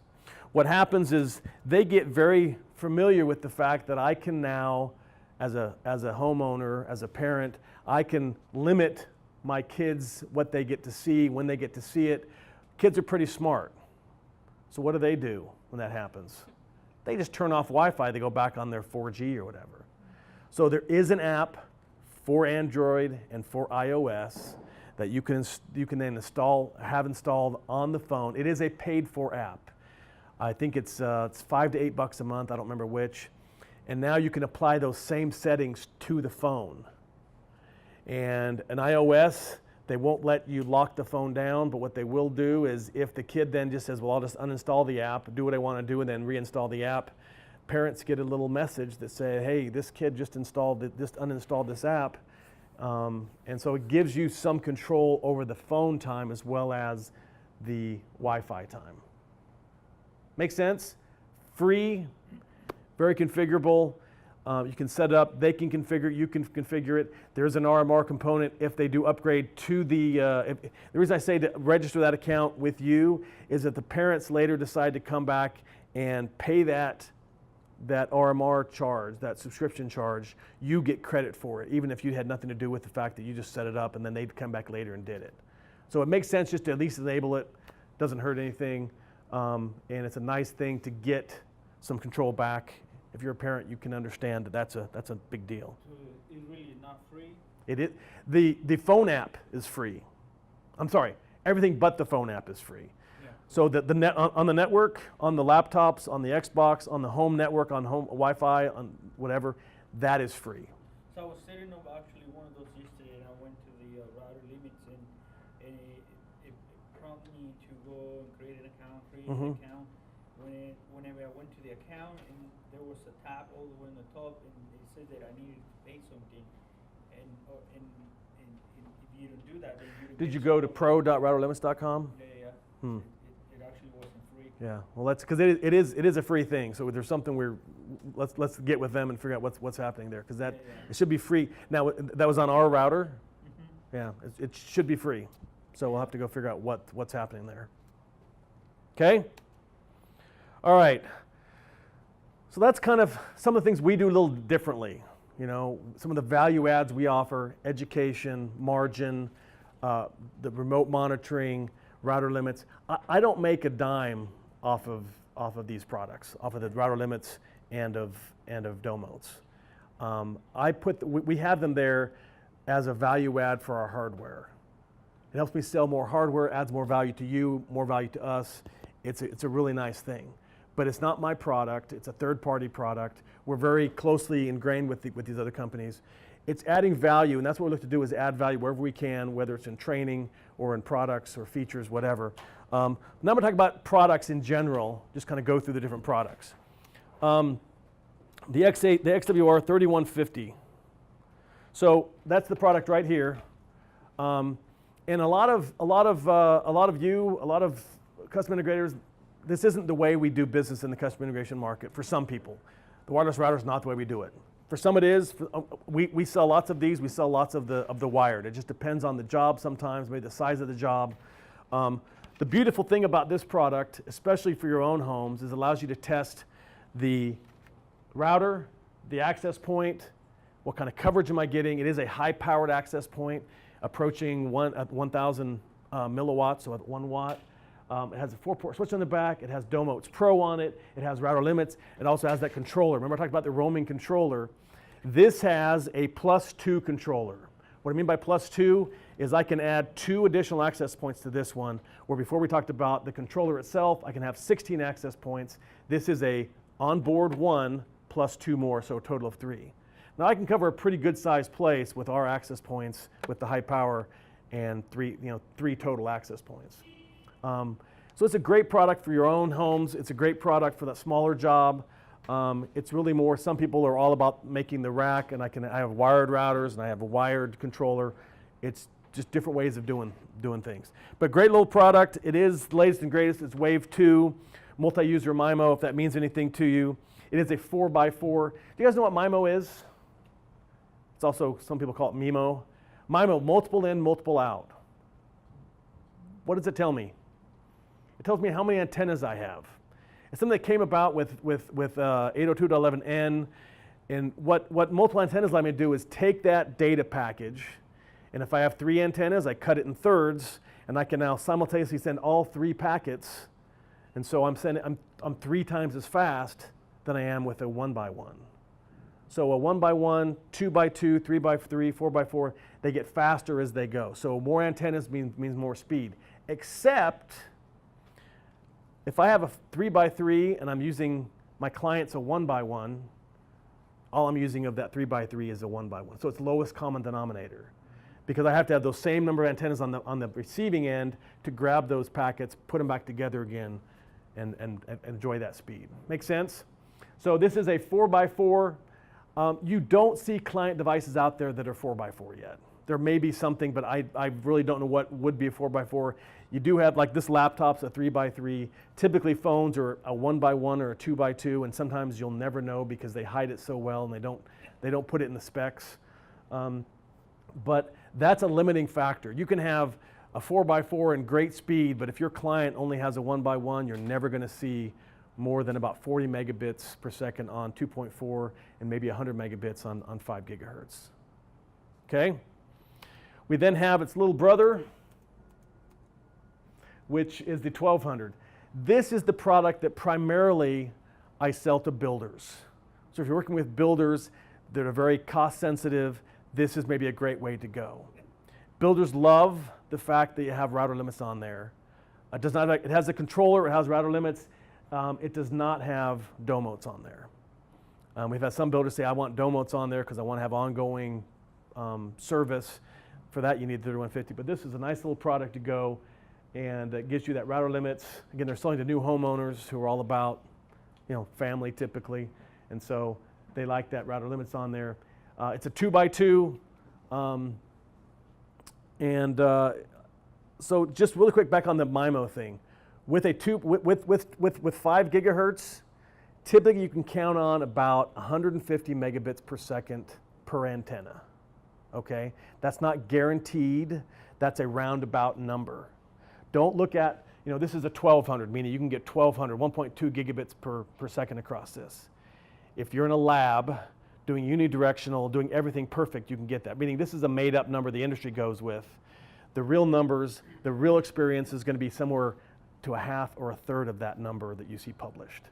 What happens is they get very familiar with the fact that I can now, as a homeowner, as a parent, I can limit my kids what they get to see, when they get to see it. Kids are pretty smart. So what do when that happens? They just turn off Wi-Fi, they go back on their 4G or whatever. So there is an app for Android and for iOS that you can then have installed on the phone. It is a paid-for app. I think it's $5 to $8 a month, I don't remember which. And now you can apply those same settings to the phone. And an iOS, they won't let you lock the phone down, but what they will do is if the kid then just says, well, I'll just uninstall the app, do what I want to do, and then reinstall the app, parents get a little message that say, hey, this kid just uninstalled this app. And so it gives you some control over the phone time as well as the Wi-Fi time. Make sense? Free, very configurable. You can set it up, they can configure it, you can configure it. There's an RMR component if they do upgrade to the reason I say to register that account with you is that the parents later decide to come back and pay that RMR charge, that subscription charge, you get credit for it, even if you had nothing to do with the fact that you just set it up and then they'd come back later and did it. So it makes sense just to at least enable it, doesn't hurt anything, and it's a nice thing to get some control back. If you're a parent, you can understand that that's a big deal. So it's really not free? It is. The phone app is free. I'm sorry, everything but the phone app is free. Yeah. So on the network, on the laptops, on the Xbox, on the home network, on home Wi-Fi, on whatever, that is free. So I was setting up actually one of those yesterday, and I went to the router limits, and it prompted me to go and create an account, an account. Whenever I went to the account, and there was a tab all the way on the top, and it said that I needed to pay something, and if you don't do that, then you don't. Did you go to pro.routerlimits.com? Yeah. It actually wasn't free. Yeah, well, that's because it is a free thing. So there's something let's get with them and figure out what's happening there, because it should be free. Now that was on our router. Yeah, it should be free. So we'll have to go figure out what's happening there. Okay. All right. So that's kind of some of the things we do a little differently. You know, some of the value adds we offer: education, margin, the remote monitoring, router limits. I don't make a dime off of these products, off of the router limits and of DOMOTZ. We have them there as a value add for our hardware. It helps me sell more hardware, adds more value to you, more value to us. It's a really nice thing. but it's not my product. It's a third-party product. We're very closely ingrained with these other companies. It's adding value, and that's what we look to do, is add value wherever we can, whether it's in training or in products or features, whatever. Now I'm going to talk about products in general, just kind of go through the different products. The XWR 3150. So that's the product right here. And a lot of custom integrators, this isn't the way we do business in the custom integration market for some people. The wireless router is not the way we do it. For some it is. We sell lots of these. We sell lots of the wired. It just depends on the job sometimes, maybe the size of the job. The beautiful thing about this product, especially for your own homes, is it allows you to test the router, the access point, what kind of coverage am I getting. It is a high-powered access point, approaching 1,000 milliwatts, so at 1 watt. It has a 4-port switch on the back. It has DOMOTZ Pro on it. It has router limits. It also has that controller. Remember I talked about the roaming controller? This has a +2 controller. What I mean by +2 is I can add 2 additional access points to this one, where before we talked about the controller itself, I can have 16 access points. This is a onboard 1 plus 2 more, so a total of 3. Now I can cover a pretty good sized place with our access points with the high power and 3 total access points. So it's a great product for your own homes. It's a great product for that smaller job. It's really more, some people are all about making the rack, and I have wired routers and I have a wired controller. It's just different ways of doing things. But great little product. It is the latest and greatest. It's Wave 2, multi-user MIMO, if that means anything to you. It is a 4x4. Do you guys know what MIMO is? It's also, some people call it MIMO. MIMO, multiple in, multiple out. What does it tell me? It tells me how many antennas I have. It's something that came about with 802.11n, and what multiple antennas let me do is take that data package, and if I have 3 antennas, I cut it in thirds, and I can now simultaneously send all 3 packets, and so I'm 3 times as fast than I am with a 1x1. So a 1x1, 2x2, 3x3, 4x4, they get faster as they go. So more antennas means more speed, except if I have a 3x3 and I'm using my client's a 1x1, all I'm using of that 3x3 is a 1x1. So it's lowest common denominator, because I have to have those same number of antennas on the receiving end to grab those packets, put them back together again, and enjoy that speed. Make sense? So this is a 4x4. You don't see client devices out there that are 4x4 yet. There may be something, but I really don't know what would be a 4x4. You do have, like this laptop's a 3x3. Typically phones are a 1x1 or a 2x2, and sometimes you'll never know because they hide it so well and they don't put it in the specs. But that's a limiting factor. You can have a 4x4 and great speed, but if your client only has a 1x1, you're never going to see more than about 40 megabits per second on 2.4 and maybe 100 megabits on 5 gigahertz. Okay? We then have its little brother, which is the 1200. This is the product that primarily I sell to builders. So if you're working with builders that are very cost sensitive, this is maybe a great way to go. Builders love the fact that you have router limits on there. It has a controller, it has router limits. It does not have DOMOTZ on there. We've had some builders say, I want DOMOTZ on there because I want to have ongoing service. For that, you need 3150. But this is a nice little product to go, and it gives you that router limits. Again, they're selling to new homeowners who are all about, family typically, and so they like that router limits on there. It's a 2x2, so just really quick back on the MIMO thing. With 5 gigahertz, typically you can count on about 150 megabits per second per antenna. Okay, that's not guaranteed. That's a roundabout number. Don't look at, this is a 1200, meaning you can get 1200, 1.2 gigabits per second across this. If you're in a lab doing unidirectional, doing everything perfect, you can get that. Meaning this is a made up number the industry goes with. The real numbers, the real experience is going to be somewhere to a half or a third of that number that you see published.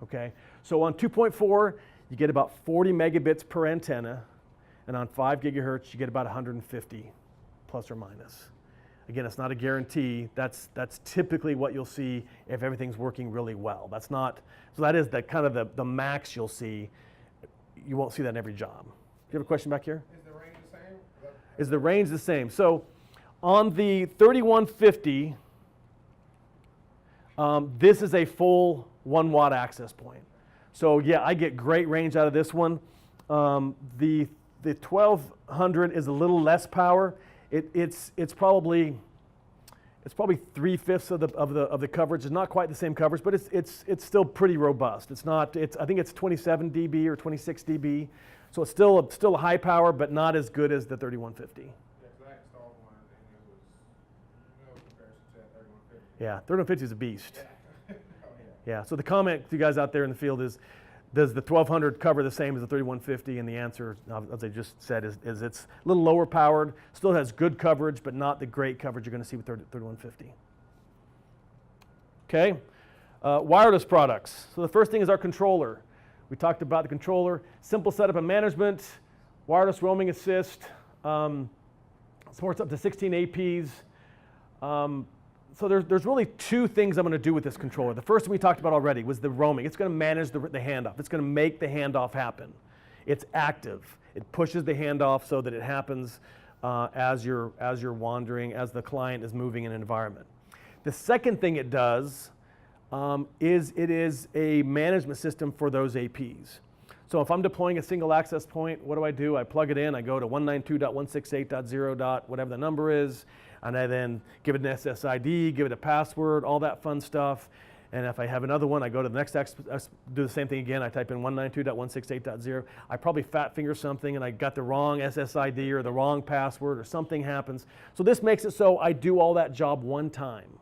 Okay, so on 2.4, you get about 40 megabits per antenna, and on 5 gigahertz, you get about 150, plus or minus. Again, it's not a guarantee. That's typically what you'll see if everything's working really well. That's not, so that is the kind of the max you'll see. You won't see that in every job. Do you have a question back here? Is the range the same? Is the range the same? So on the 3150, this is a full 1 watt access point. So yeah, I get great range out of this one. The 1200 is a little less power. It's probably 3/5 of the coverage. It's not quite the same coverage, but it's still pretty robust. It's not. I think it's 27 dB or 26 dB, so it's still a high power, but not as good as the 3150. Yeah, 'cause I installed one and it was no comparison to that 3150. Yeah, 3150 is a beast. Oh, Yeah. So the comment to you guys out there in the field is, does the 1200 cover the same as the 3150? And the answer, as I just said, is it's a little lower powered, still has good coverage, but not the great coverage you're going to see with 3150. Okay, wireless products. So the first thing is our controller. We talked about the controller, simple setup and management, wireless roaming assist, supports up to 16 APs. So there's really two things I'm going to do with this controller. The first one we talked about already was the roaming. It's going to manage the handoff. It's going to make the handoff happen. It's active. It pushes the handoff so that it happens as you're wandering, as the client is moving in an environment. The second thing it does is it is a management system for those APs. So if I'm deploying a single access point, what do? I plug it in. I go to 192.168.0. Whatever the number is. And I then give it an SSID, give it a password, all that fun stuff. And if I have another one, I go to the next, do the same thing again. I type in 192.168.0. I probably fat finger something and I got the wrong SSID or the wrong password or something happens. So this makes it so I do all that job one time.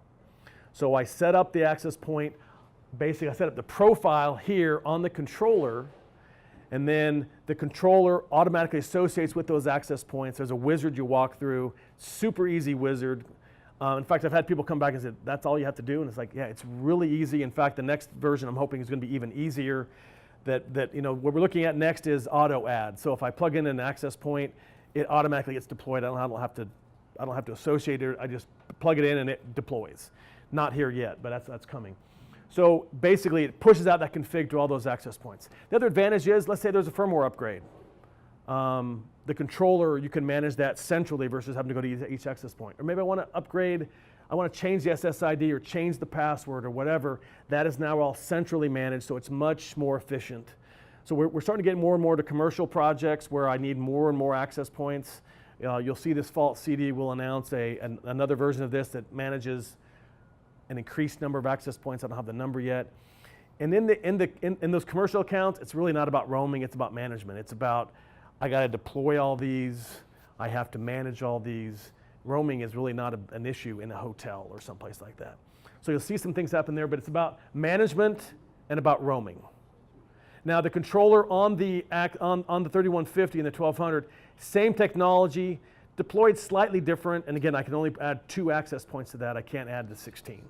So I set up the access point. Basically, I set up the profile here on the controller. And then the controller automatically associates with those access points. There's a wizard you walk through, super easy wizard. In fact, I've had people come back and say, that's all you have to do? And it's like, yeah, it's really easy. In fact, the next version I'm hoping is going to be even easier. What we're looking at next is auto add. So if I plug in an access point, it automatically gets deployed. I don't have to associate it. I just plug it in and it deploys. Not here yet, but that's coming. So basically, it pushes out that config to all those access points. The other advantage is, let's say there's a firmware upgrade. The controller, you can manage that centrally versus having to go to each access point. Or maybe I want to upgrade, I want to change the SSID or change the password or whatever. That is now all centrally managed, so it's much more efficient. So we're starting to get more and more to commercial projects where I need more and more access points. You'll see this fall, CD will announce another version of this that manages an increased number of access points. I don't have the number yet. And in those commercial accounts, it's really not about roaming, it's about management. It's about, I got to deploy all these, I have to manage all these. Roaming is really not an issue in a hotel or someplace like that. So you'll see some things happen there, but it's about management and about roaming. Now the controller on the 3150 and the 1200, same technology, deployed slightly different, and again, I can only add 2 access points to that. I can't add the 16.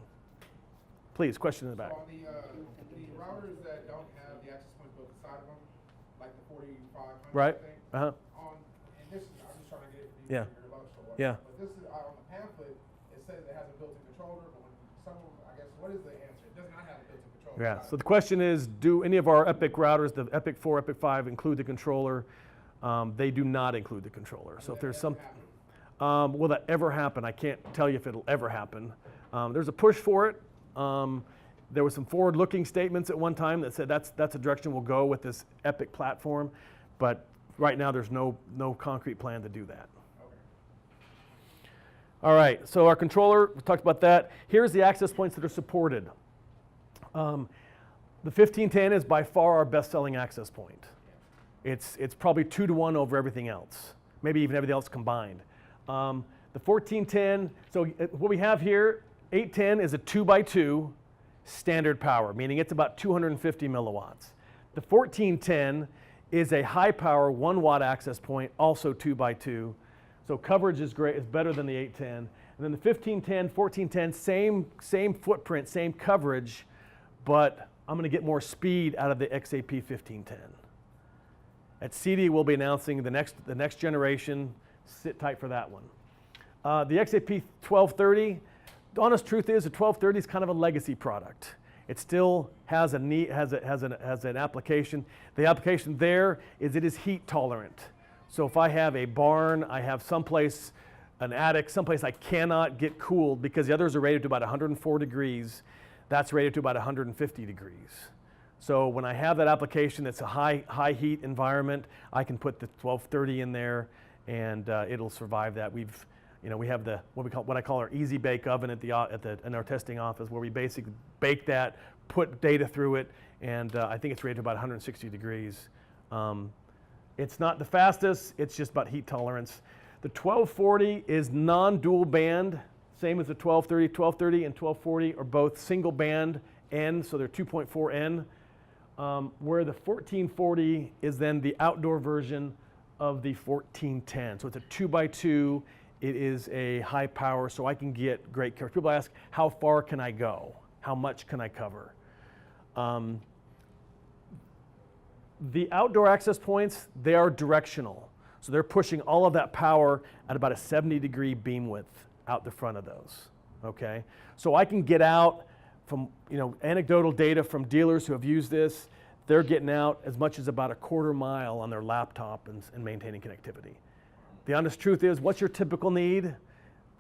Please, question in the back. So on the routers that don't have the access points built inside of them, like the 4500 Right. thing, Uh-huh. and this is, I'm just trying to get it for you Yeah. for your Luxul. Yeah. But this is, on the pamphlet, it says it has a built-in controller, but when I guess, what is the answer? It does not have a built-in controller. Yeah. So the question is, do any of our Epic routers, the Epic 4, Epic 5, include the controller? They do not include the controller. So if there's some, will that ever happen? I can't tell you if it'll ever happen. There's a push for it. There were some forward-looking statements at one time that said that's the direction we'll go with this Epic platform, but right now there's no concrete plan to do that. Okay. All right, so our controller, we talked about that. Here's the access points that are supported. The 1510 is by far our best-selling access point. It's probably 2 to 1 over everything else, maybe even everything else combined. The 1410, so what we have here, 810 is a 2x2 standard power, meaning it's about 250 milliwatts. The 1410 is a high power 1 watt access point, also 2x2. So coverage is great, it's better than the 810. And then the 1510, 1410, same footprint, same coverage, but I'm going to get more speed out of the XAP 1510. At CD, we'll be announcing the next generation. Sit tight for that one. The XAP 1230, the honest truth is the 1230 is kind of a legacy product. It still has an application. The application there is it is heat tolerant. So if I have a barn, I have someplace, an attic, someplace I cannot get cooled because the others are rated to about 104 degrees, that's rated to about 150 degrees. So when I have that application that's a high heat environment, I can put the 1230 in there and it'll survive that. We have what I call our easy bake oven in our testing office, where we basically bake that, put data through it, and I think it's rated to about 160 degrees. It's not the fastest, it's just about heat tolerance. The 1240 is non-dual band, same as the 1230. 1230 and 1240 are both single band N, so they're 2.4 N. Where the 1440 is then the outdoor version of the 1410. So it's a 2x2. It is a high power, so I can get great coverage. People ask, how far can I go? How much can I cover? The outdoor access points, they are directional. So they're pushing all of that power at about a 70-degree beam width out the front of those, okay? So I can get out from, anecdotal data from dealers who have used this. They're getting out as much as about a quarter mile on their laptop and maintaining connectivity. The honest truth is, what's your typical need?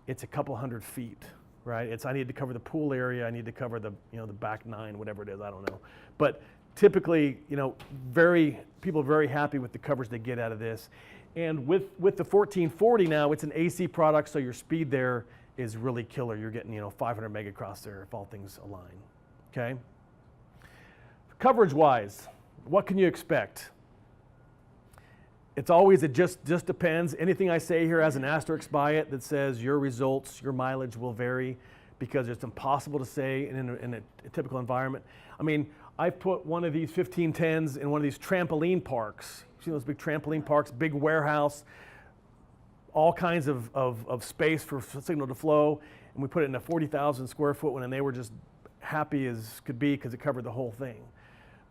It's a couple hundred feet, right? I need to cover the pool area, I need to cover the back 9, whatever it is, I don't know. But typically, people are very happy with the coverage they get out of this. And with the 1440 now, it's an AC product, so your speed there is really killer. You're getting 500 meg across there if all things align, okay? Coverage-wise, what can you expect? It's always, it just depends. Anything I say here has an asterisk by it that says your results, your mileage will vary, because it's impossible to say in a typical environment. I mean, I've put one of these 1510s in one of these trampoline parks. You see those big trampoline parks, big warehouse, all kinds of space for signal to flow, and we put it in a 40,000 square foot one, and they were just happy as could be because it covered the whole thing.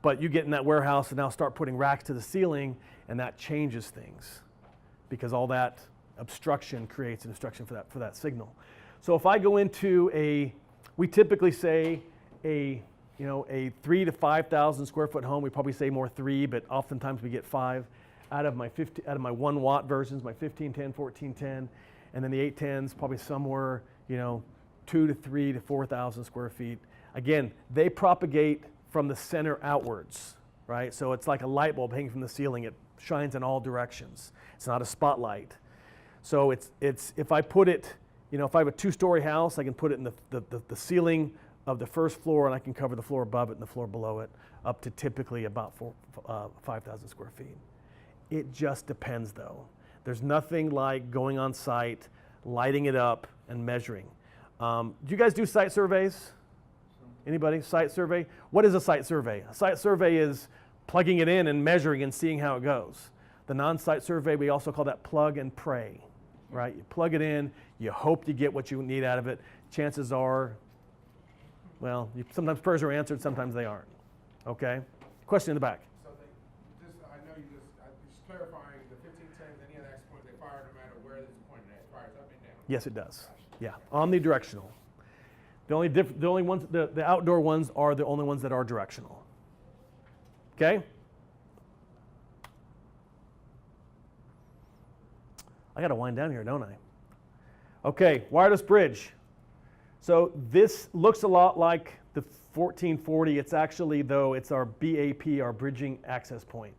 But you get in that warehouse and now start putting racks to the ceiling, and that changes things because all that obstruction creates an obstruction for that signal. So if I go into we typically say a 3 to 5,000 square foot home. We probably say more 3, but oftentimes we get 5 out of my 1 watt versions, my 1510, 1410, and then the 810s probably somewhere 2 to 3 to 4,000 square feet. Again, they propagate from the center outwards, right? So it's like a light bulb hanging from the ceiling. It shines in all directions. It's not a spotlight. So it's if I put it, if I have a 2-story house, I can put it in the ceiling of the first floor, and I can cover the floor above it and the floor below it up to typically about 5,000 square feet. It just depends though. There's nothing like going on site, lighting it up, and measuring. Do you guys do site surveys? Anybody? Site survey? What is a site survey? A site survey is plugging it in and measuring and seeing how it goes. The non-site survey, we also call that plug and pray, right? You plug it in, you hope you get what you need out of it. Chances are, well, sometimes prayers are answered, sometimes they aren't. Okay? Question in the back. So I know just clarifying, the 1510s, any of the access points, they fire no matter where it's pointed at. It fires up and down. Yes, it does. Yeah, omnidirectional. The only ones, the outdoor ones are the only ones that are directional. Okay? I got to wind down here, don't I? Okay, wireless bridge. So this looks a lot like the 1440. It's actually, though, it's our BAP, our bridging access point.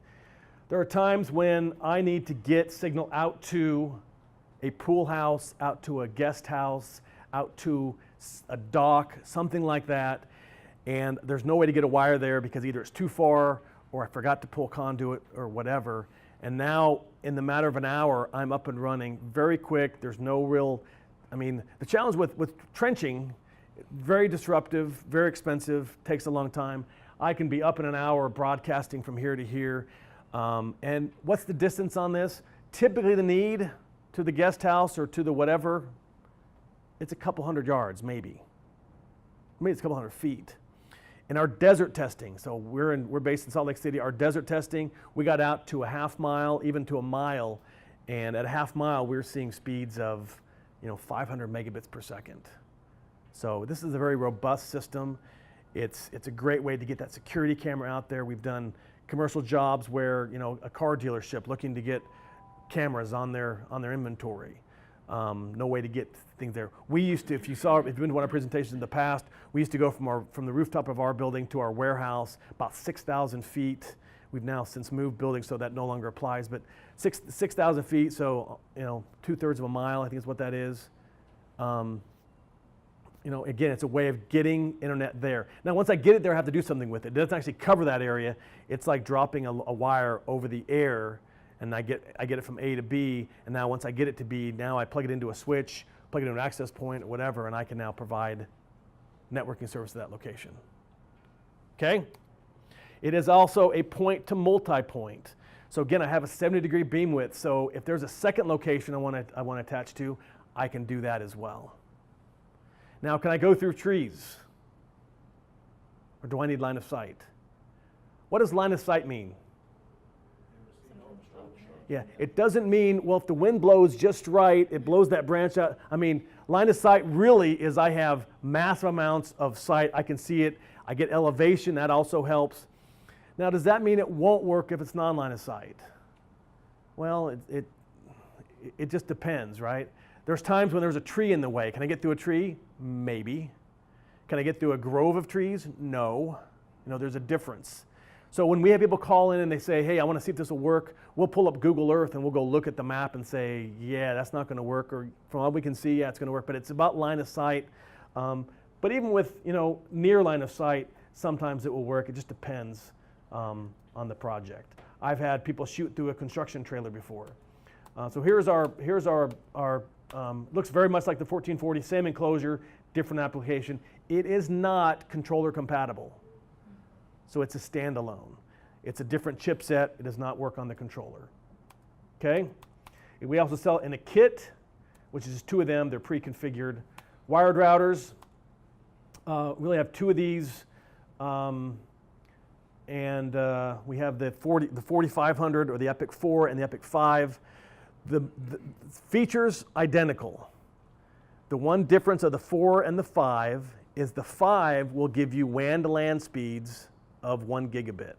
There are times when I need to get signal out to a pool house, out to a guest house, out to a dock, something like that, and there's no way to get a wire there because either it's too far or I forgot to pull conduit or whatever. And now, in the matter of an hour, I'm up and running very quick. There's no real, the challenge with trenching, very disruptive, very expensive, takes a long time. I can be up in an hour broadcasting from here to here. And what's the distance on this? Typically the need to the guest house or to the whatever, it's a couple hundred yards, maybe. Maybe it's a couple hundred feet. In our desert testing, so we're based in Salt Lake City, our desert testing, we got out to a half mile, even to a mile, and at a half mile, we're seeing speeds of, 500 megabits per second. So this is a very robust system. It's a great way to get that security camera out there. We've done commercial jobs where a car dealership looking to get cameras on their inventory. No way to get things there. We used to, if you've been to one of our presentations in the past, we used to go from the rooftop of our building to our warehouse about 6,000 feet. We've now since moved buildings, so that no longer applies, but 6,000 feet, so 2/3 of a mile, I think is what that is. Again, it's a way of getting internet there. Now, once I get it there, I have to do something with it. It doesn't actually cover that area. It's like dropping a wire over the air, and I get it from A to B, and now once I get it to B, now I plug it into a switch, plug it into an access point or whatever, and I can now provide networking service to that location. Okay? It is also a point to multi-point. So again, I have a 70-degree beam width, so if there's a second location I want to attach to, I can do that as well. Now, can I go through trees? Or do I need line of sight? What does line of sight mean? Yeah, it doesn't mean, well, if the wind blows just right, it blows that branch out. I mean, line of sight really is I have massive amounts of sight. I can see it. I get elevation. That also helps. Now, does that mean it won't work if it's non-line of sight? Well, it just depends, right? There's times when there's a tree in the way. Can I get through a tree? Maybe. Can I get through a grove of trees? No. There's a difference. So when we have people call in and they say, hey, I want to see if this will work, we'll pull up Google Earth and we'll go look at the map and say, yeah, that's not going to work. Or from what we can see, yeah, it's going to work. But it's about line of sight. But even with, near line of sight, sometimes it will work. It just depends on the project. I've had people shoot through a construction trailer before. So here's our looks very much like the 1440, same enclosure, different application. It is not controller compatible. So it's a standalone. It's a different chipset. It does not work on the controller. Okay? We also sell it in a kit, which is just 2 of them. They're pre-configured. Wired routers. We only have 2 of these. And we have the 4500 or the Epic 4 and the Epic 5. The features identical. The one difference of the 4 and the 5 is the 5 will give you WAN to LAN speeds of 1 gigabit,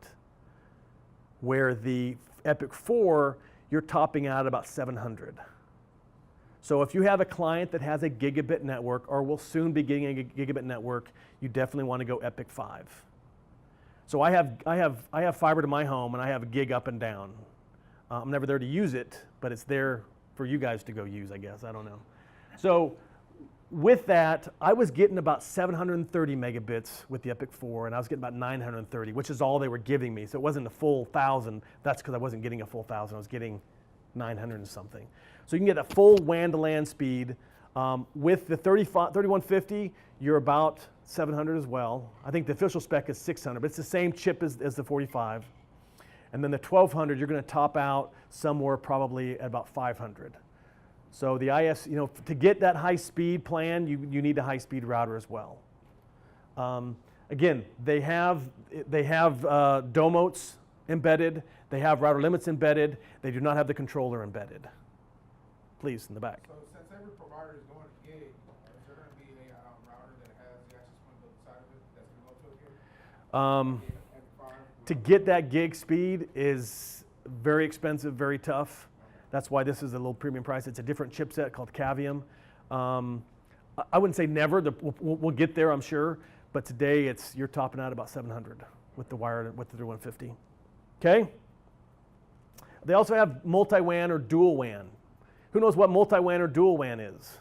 where the Epic 4, you're topping out at about 700. So if you have a client that has a gigabit network or will soon be getting a gigabit network, you definitely want to go Epic 5. So I have fiber to my home and I have a gig up and down. I'm never there to use it, but it's there for you guys to go use, I guess. I don't know. So with that, I was getting about 730 megabits with the Epic 4, and I was getting about 930, which is all they were giving me. So it wasn't a full 1,000. That's because I wasn't getting a full 1,000. I was getting 900 and something. So you can get a full WAN to LAN speed. With the 3150, you're about 700 as well. I think the official spec is 600, but it's the same chip as the 45. And then the 1200, you're going to top out somewhere probably at about 500. So the IS, to get that high speed plan, you need a high speed router as well. Again, they have DOMOTZ embedded. They have router limits embedded. They do not have the controller embedded. Please, in the back. So since every provider is going to gig, is there going to be a router that has the access point on the side of it that's going to go to a gig? To get that gig speed is very expensive, very tough. That's why this is a little premium price. It's a different chipset called Cavium. I wouldn't say never. We'll get there, I'm sure. But today, you're topping out about 700 with the wired with the 3150. Okay. They also have multi-WAN or dual WAN. Who knows what multi-WAN or dual WAN is?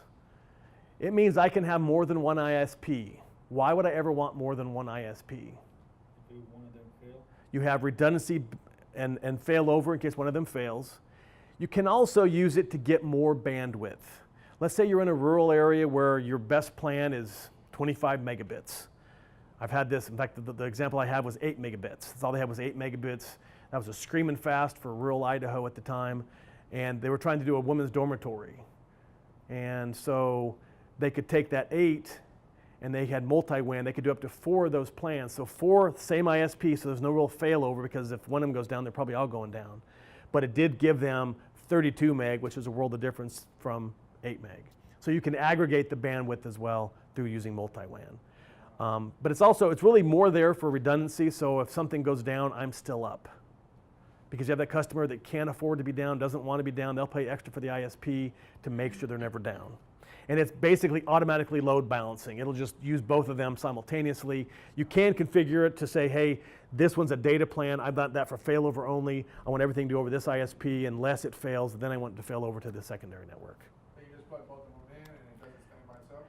It means I can have more than one ISP. Why would I ever want more than one ISP? You have redundancy and failover in case one of them fails. You can also use it to get more bandwidth. Let's say you're in a rural area where your best plan is 25 megabits. I've had this, in fact, the example I had was 8 megabits. That's all they had was 8 megabits. That was a screaming fast for rural Idaho at the time. And they were trying to do a women's dormitory. And so they could take that 8 and they had multi-WAN. They could do up to 4 of those plans. So 4, same ISP, so there's no real failover because if one of them goes down, they're probably all going down. But it did give them 32 meg, which is a world of difference from 8 meg. So you can aggregate the bandwidth as well through using multi-WAN. But it's really more there for redundancy, so if something goes down, I'm still up. Because you have that customer that can't afford to be down, doesn't want to be down, they'll pay extra for the ISP to make sure they're never down. And it's basically automatically load balancing. It'll just use both of them simultaneously. You can configure it to say, hey, this one's a data plan. I want that for failover only. I want everything to go over this ISP unless it fails, then I want it to fail over to the secondary network. You just plug both of them in and it does its thing by itself?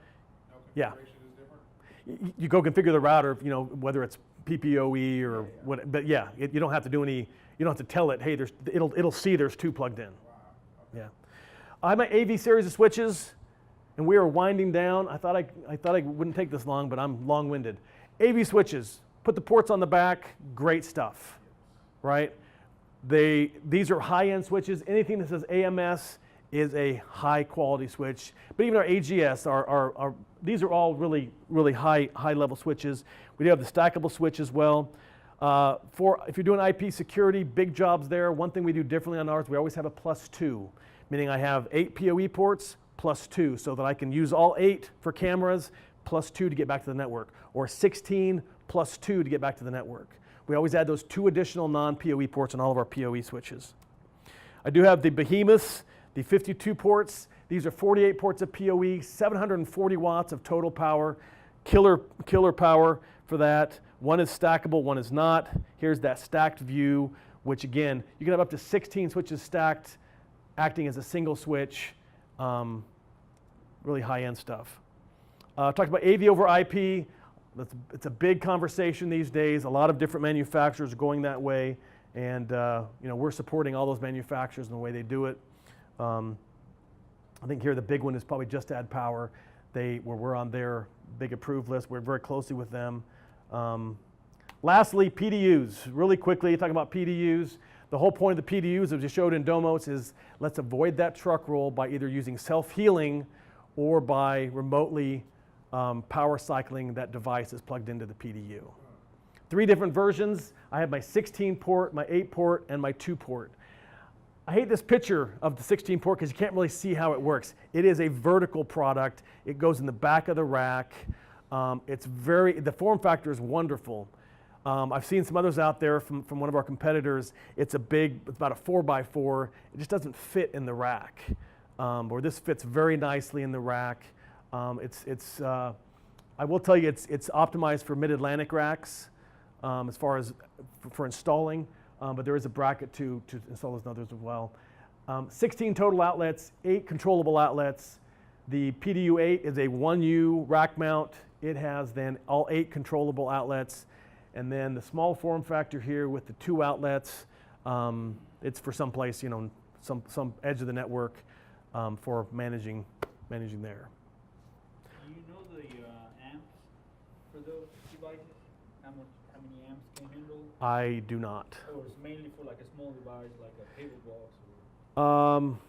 No Yeah. configuration is different? You go configure the router, whether it's PPOE or what, but yeah, you don't have to do any, you don't have to tell it, hey, it'll see there's 2 plugged in. Wow. Okay. Yeah. I have my AV series of switches, and we are winding down. I thought I wouldn't take this long, but I'm long-winded. AV switches, put the ports on the back, great stuff, right? These are high-end switches. Anything that says AMS is a high-quality switch. But even our AGS, these are all really, really high-level switches. We do have the stackable switch as well. If you're doing IP security, big jobs there. One thing we do differently on ours, we always have a +2, meaning I have 8 PoE ports +2, so that I can use all 8 for cameras, +2 to get back to the network, or 16 +2 to get back to the network. We always add those 2 additional non-PoE ports on all of our PoE switches. I do have the behemoths, the 52 ports. These are 48 ports of PoE, 740 watts of total power, killer power for that. One is stackable, one is not. Here's that stacked view, which again, you can have up to 16 switches stacked, acting as a single switch. Really high-end stuff. Talked about AV over IP. It's a big conversation these days. A lot of different manufacturers are going that way, and we're supporting all those manufacturers in the way they do it. I think here the big one is probably Just Add Power. We're on their big approved list. We're very closely with them. Lastly, PDUs. Really quickly, talking about PDUs. The whole point of the PDUs, as we showed in DOMOTZ, is let's avoid that truck roll by either using self-healing or by remotely power cycling that device is plugged into the PDU. 3 different versions. I have my 16 port, my 8 port, and my 2 port. I hate this picture of the 16 port because you can't really see how it works. It is a vertical product. It goes in the back of the rack. The form factor is wonderful. I've seen some others out there from one of our competitors. It's about a 4x4. It just doesn't fit in the rack. Or this fits very nicely in the rack. I will tell you, it's optimized for mid-Atlantic racks as far as for installing, but there is a bracket to install those others as well. 16 total outlets, 8 controllable outlets. The PDU-8 is a 1U rack mount. It has then all 8 controllable outlets. And then the small form factor here with the 2 outlets, it's for some place, some edge of the network for managing there. Do you know the amps for those devices? How many amps can handle? I do not. Or it's mainly for like a small device, like a cable box?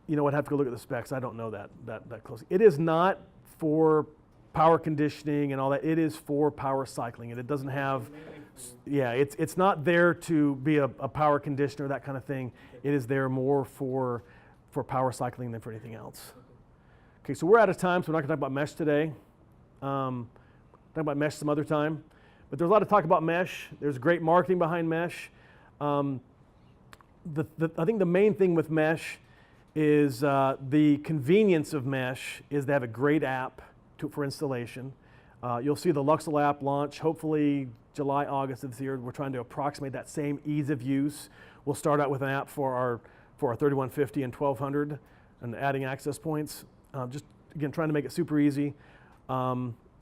I'd have to go look at the specs. I don't know that closely. It is not for power conditioning and all that. It is for power cycling, and it doesn't have, it's not there to be a power conditioner, that kind of thing. It is there more for power cycling than for anything else. Okay, so we're out of time, so we're not going to talk about mesh today. Talk about mesh some other time. But there's a lot of talk about mesh. There's great marketing behind mesh. I think the main thing with mesh is the convenience of mesh is they have a great app for installation. You'll see the Luxul app launch hopefully July, August of this year. We're trying to approximate that same ease of use. We'll start out with an app for our 3150 and 1200 and adding access points. Just again, trying to make it super easy.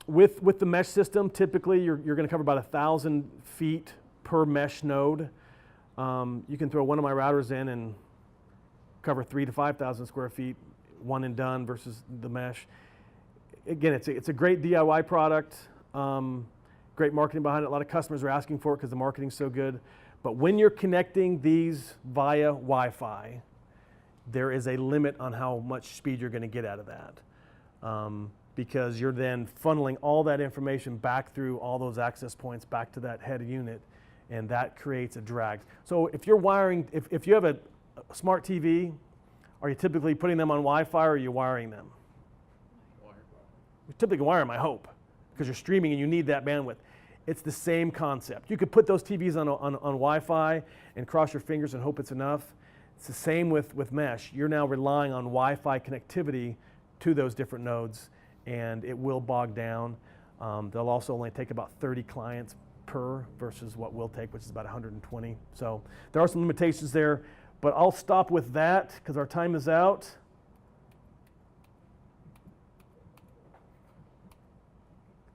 With the mesh system, typically you're going to cover about 1,000 feet per mesh node. You can throw one of my routers in and cover 3,000 to 5,000 square feet, one and done versus the mesh. Again, it's a great DIY product, great marketing behind it. A lot of customers are asking for it because the marketing's so good. But when you're connecting these via Wi-Fi, there is a limit on how much speed you're going to get out of that. Because you're then funneling all that information back through all those access points back to that head unit, and that creates a drag. So if you're wiring, if you have a smart TV, are you typically putting them on Wi-Fi or are you wiring them? typically wire them, I hope, because you're streaming and you need that bandwidth. It's the same concept. You could put those TVs on Wi-Fi and cross your fingers and hope it's enough. It's the same with mesh. You're now relying on Wi-Fi connectivity to those different nodes, and it will bog down. They'll also only take about 30 clients per versus what we'll take, which is about 120. So there are some limitations there, but I'll stop with that because our time is out.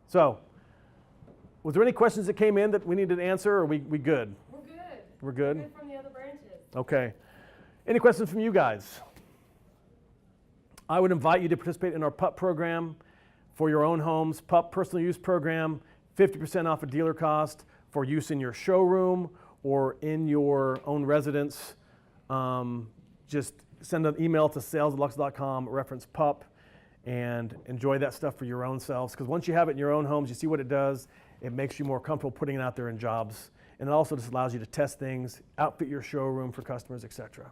So, was there any questions that came in that we needed to answer, or are we good? We're good. We're good? We're good from the other branches. Okay. Any questions from you guys? I would invite you to participate in our PUP program for your own homes. PUP personal use program, 50% off a dealer cost for use in your showroom or in your own residence. Just send an email to sales@luxul.com, reference PUP, and enjoy that stuff for your own selves. Because once you have it in your own homes, you see what it does. It makes you more comfortable putting it out there in jobs. And it also just allows you to test things, outfit your showroom for customers, etc.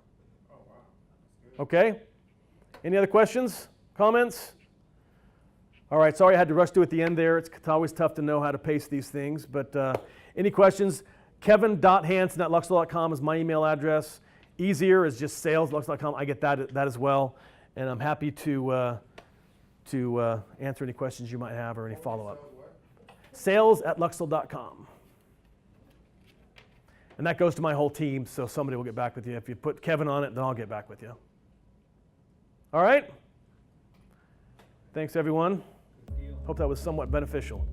Oh, wow. Okay? Any other questions, comments? All right, sorry I had to rush to at the end there. It's always tough to know how to pace these things. But any questions? Kevin.hansen@luxul.com is my email address. Easier is just sales@luxul.com. I get that as well. And I'm happy to answer any questions you might have or any follow-up. Sales@luxul.com. And that goes to my whole team, so somebody will get back with you. If you put Kevin on it, then I'll get back with you. All right? Thanks, everyone. Hope that was somewhat beneficial.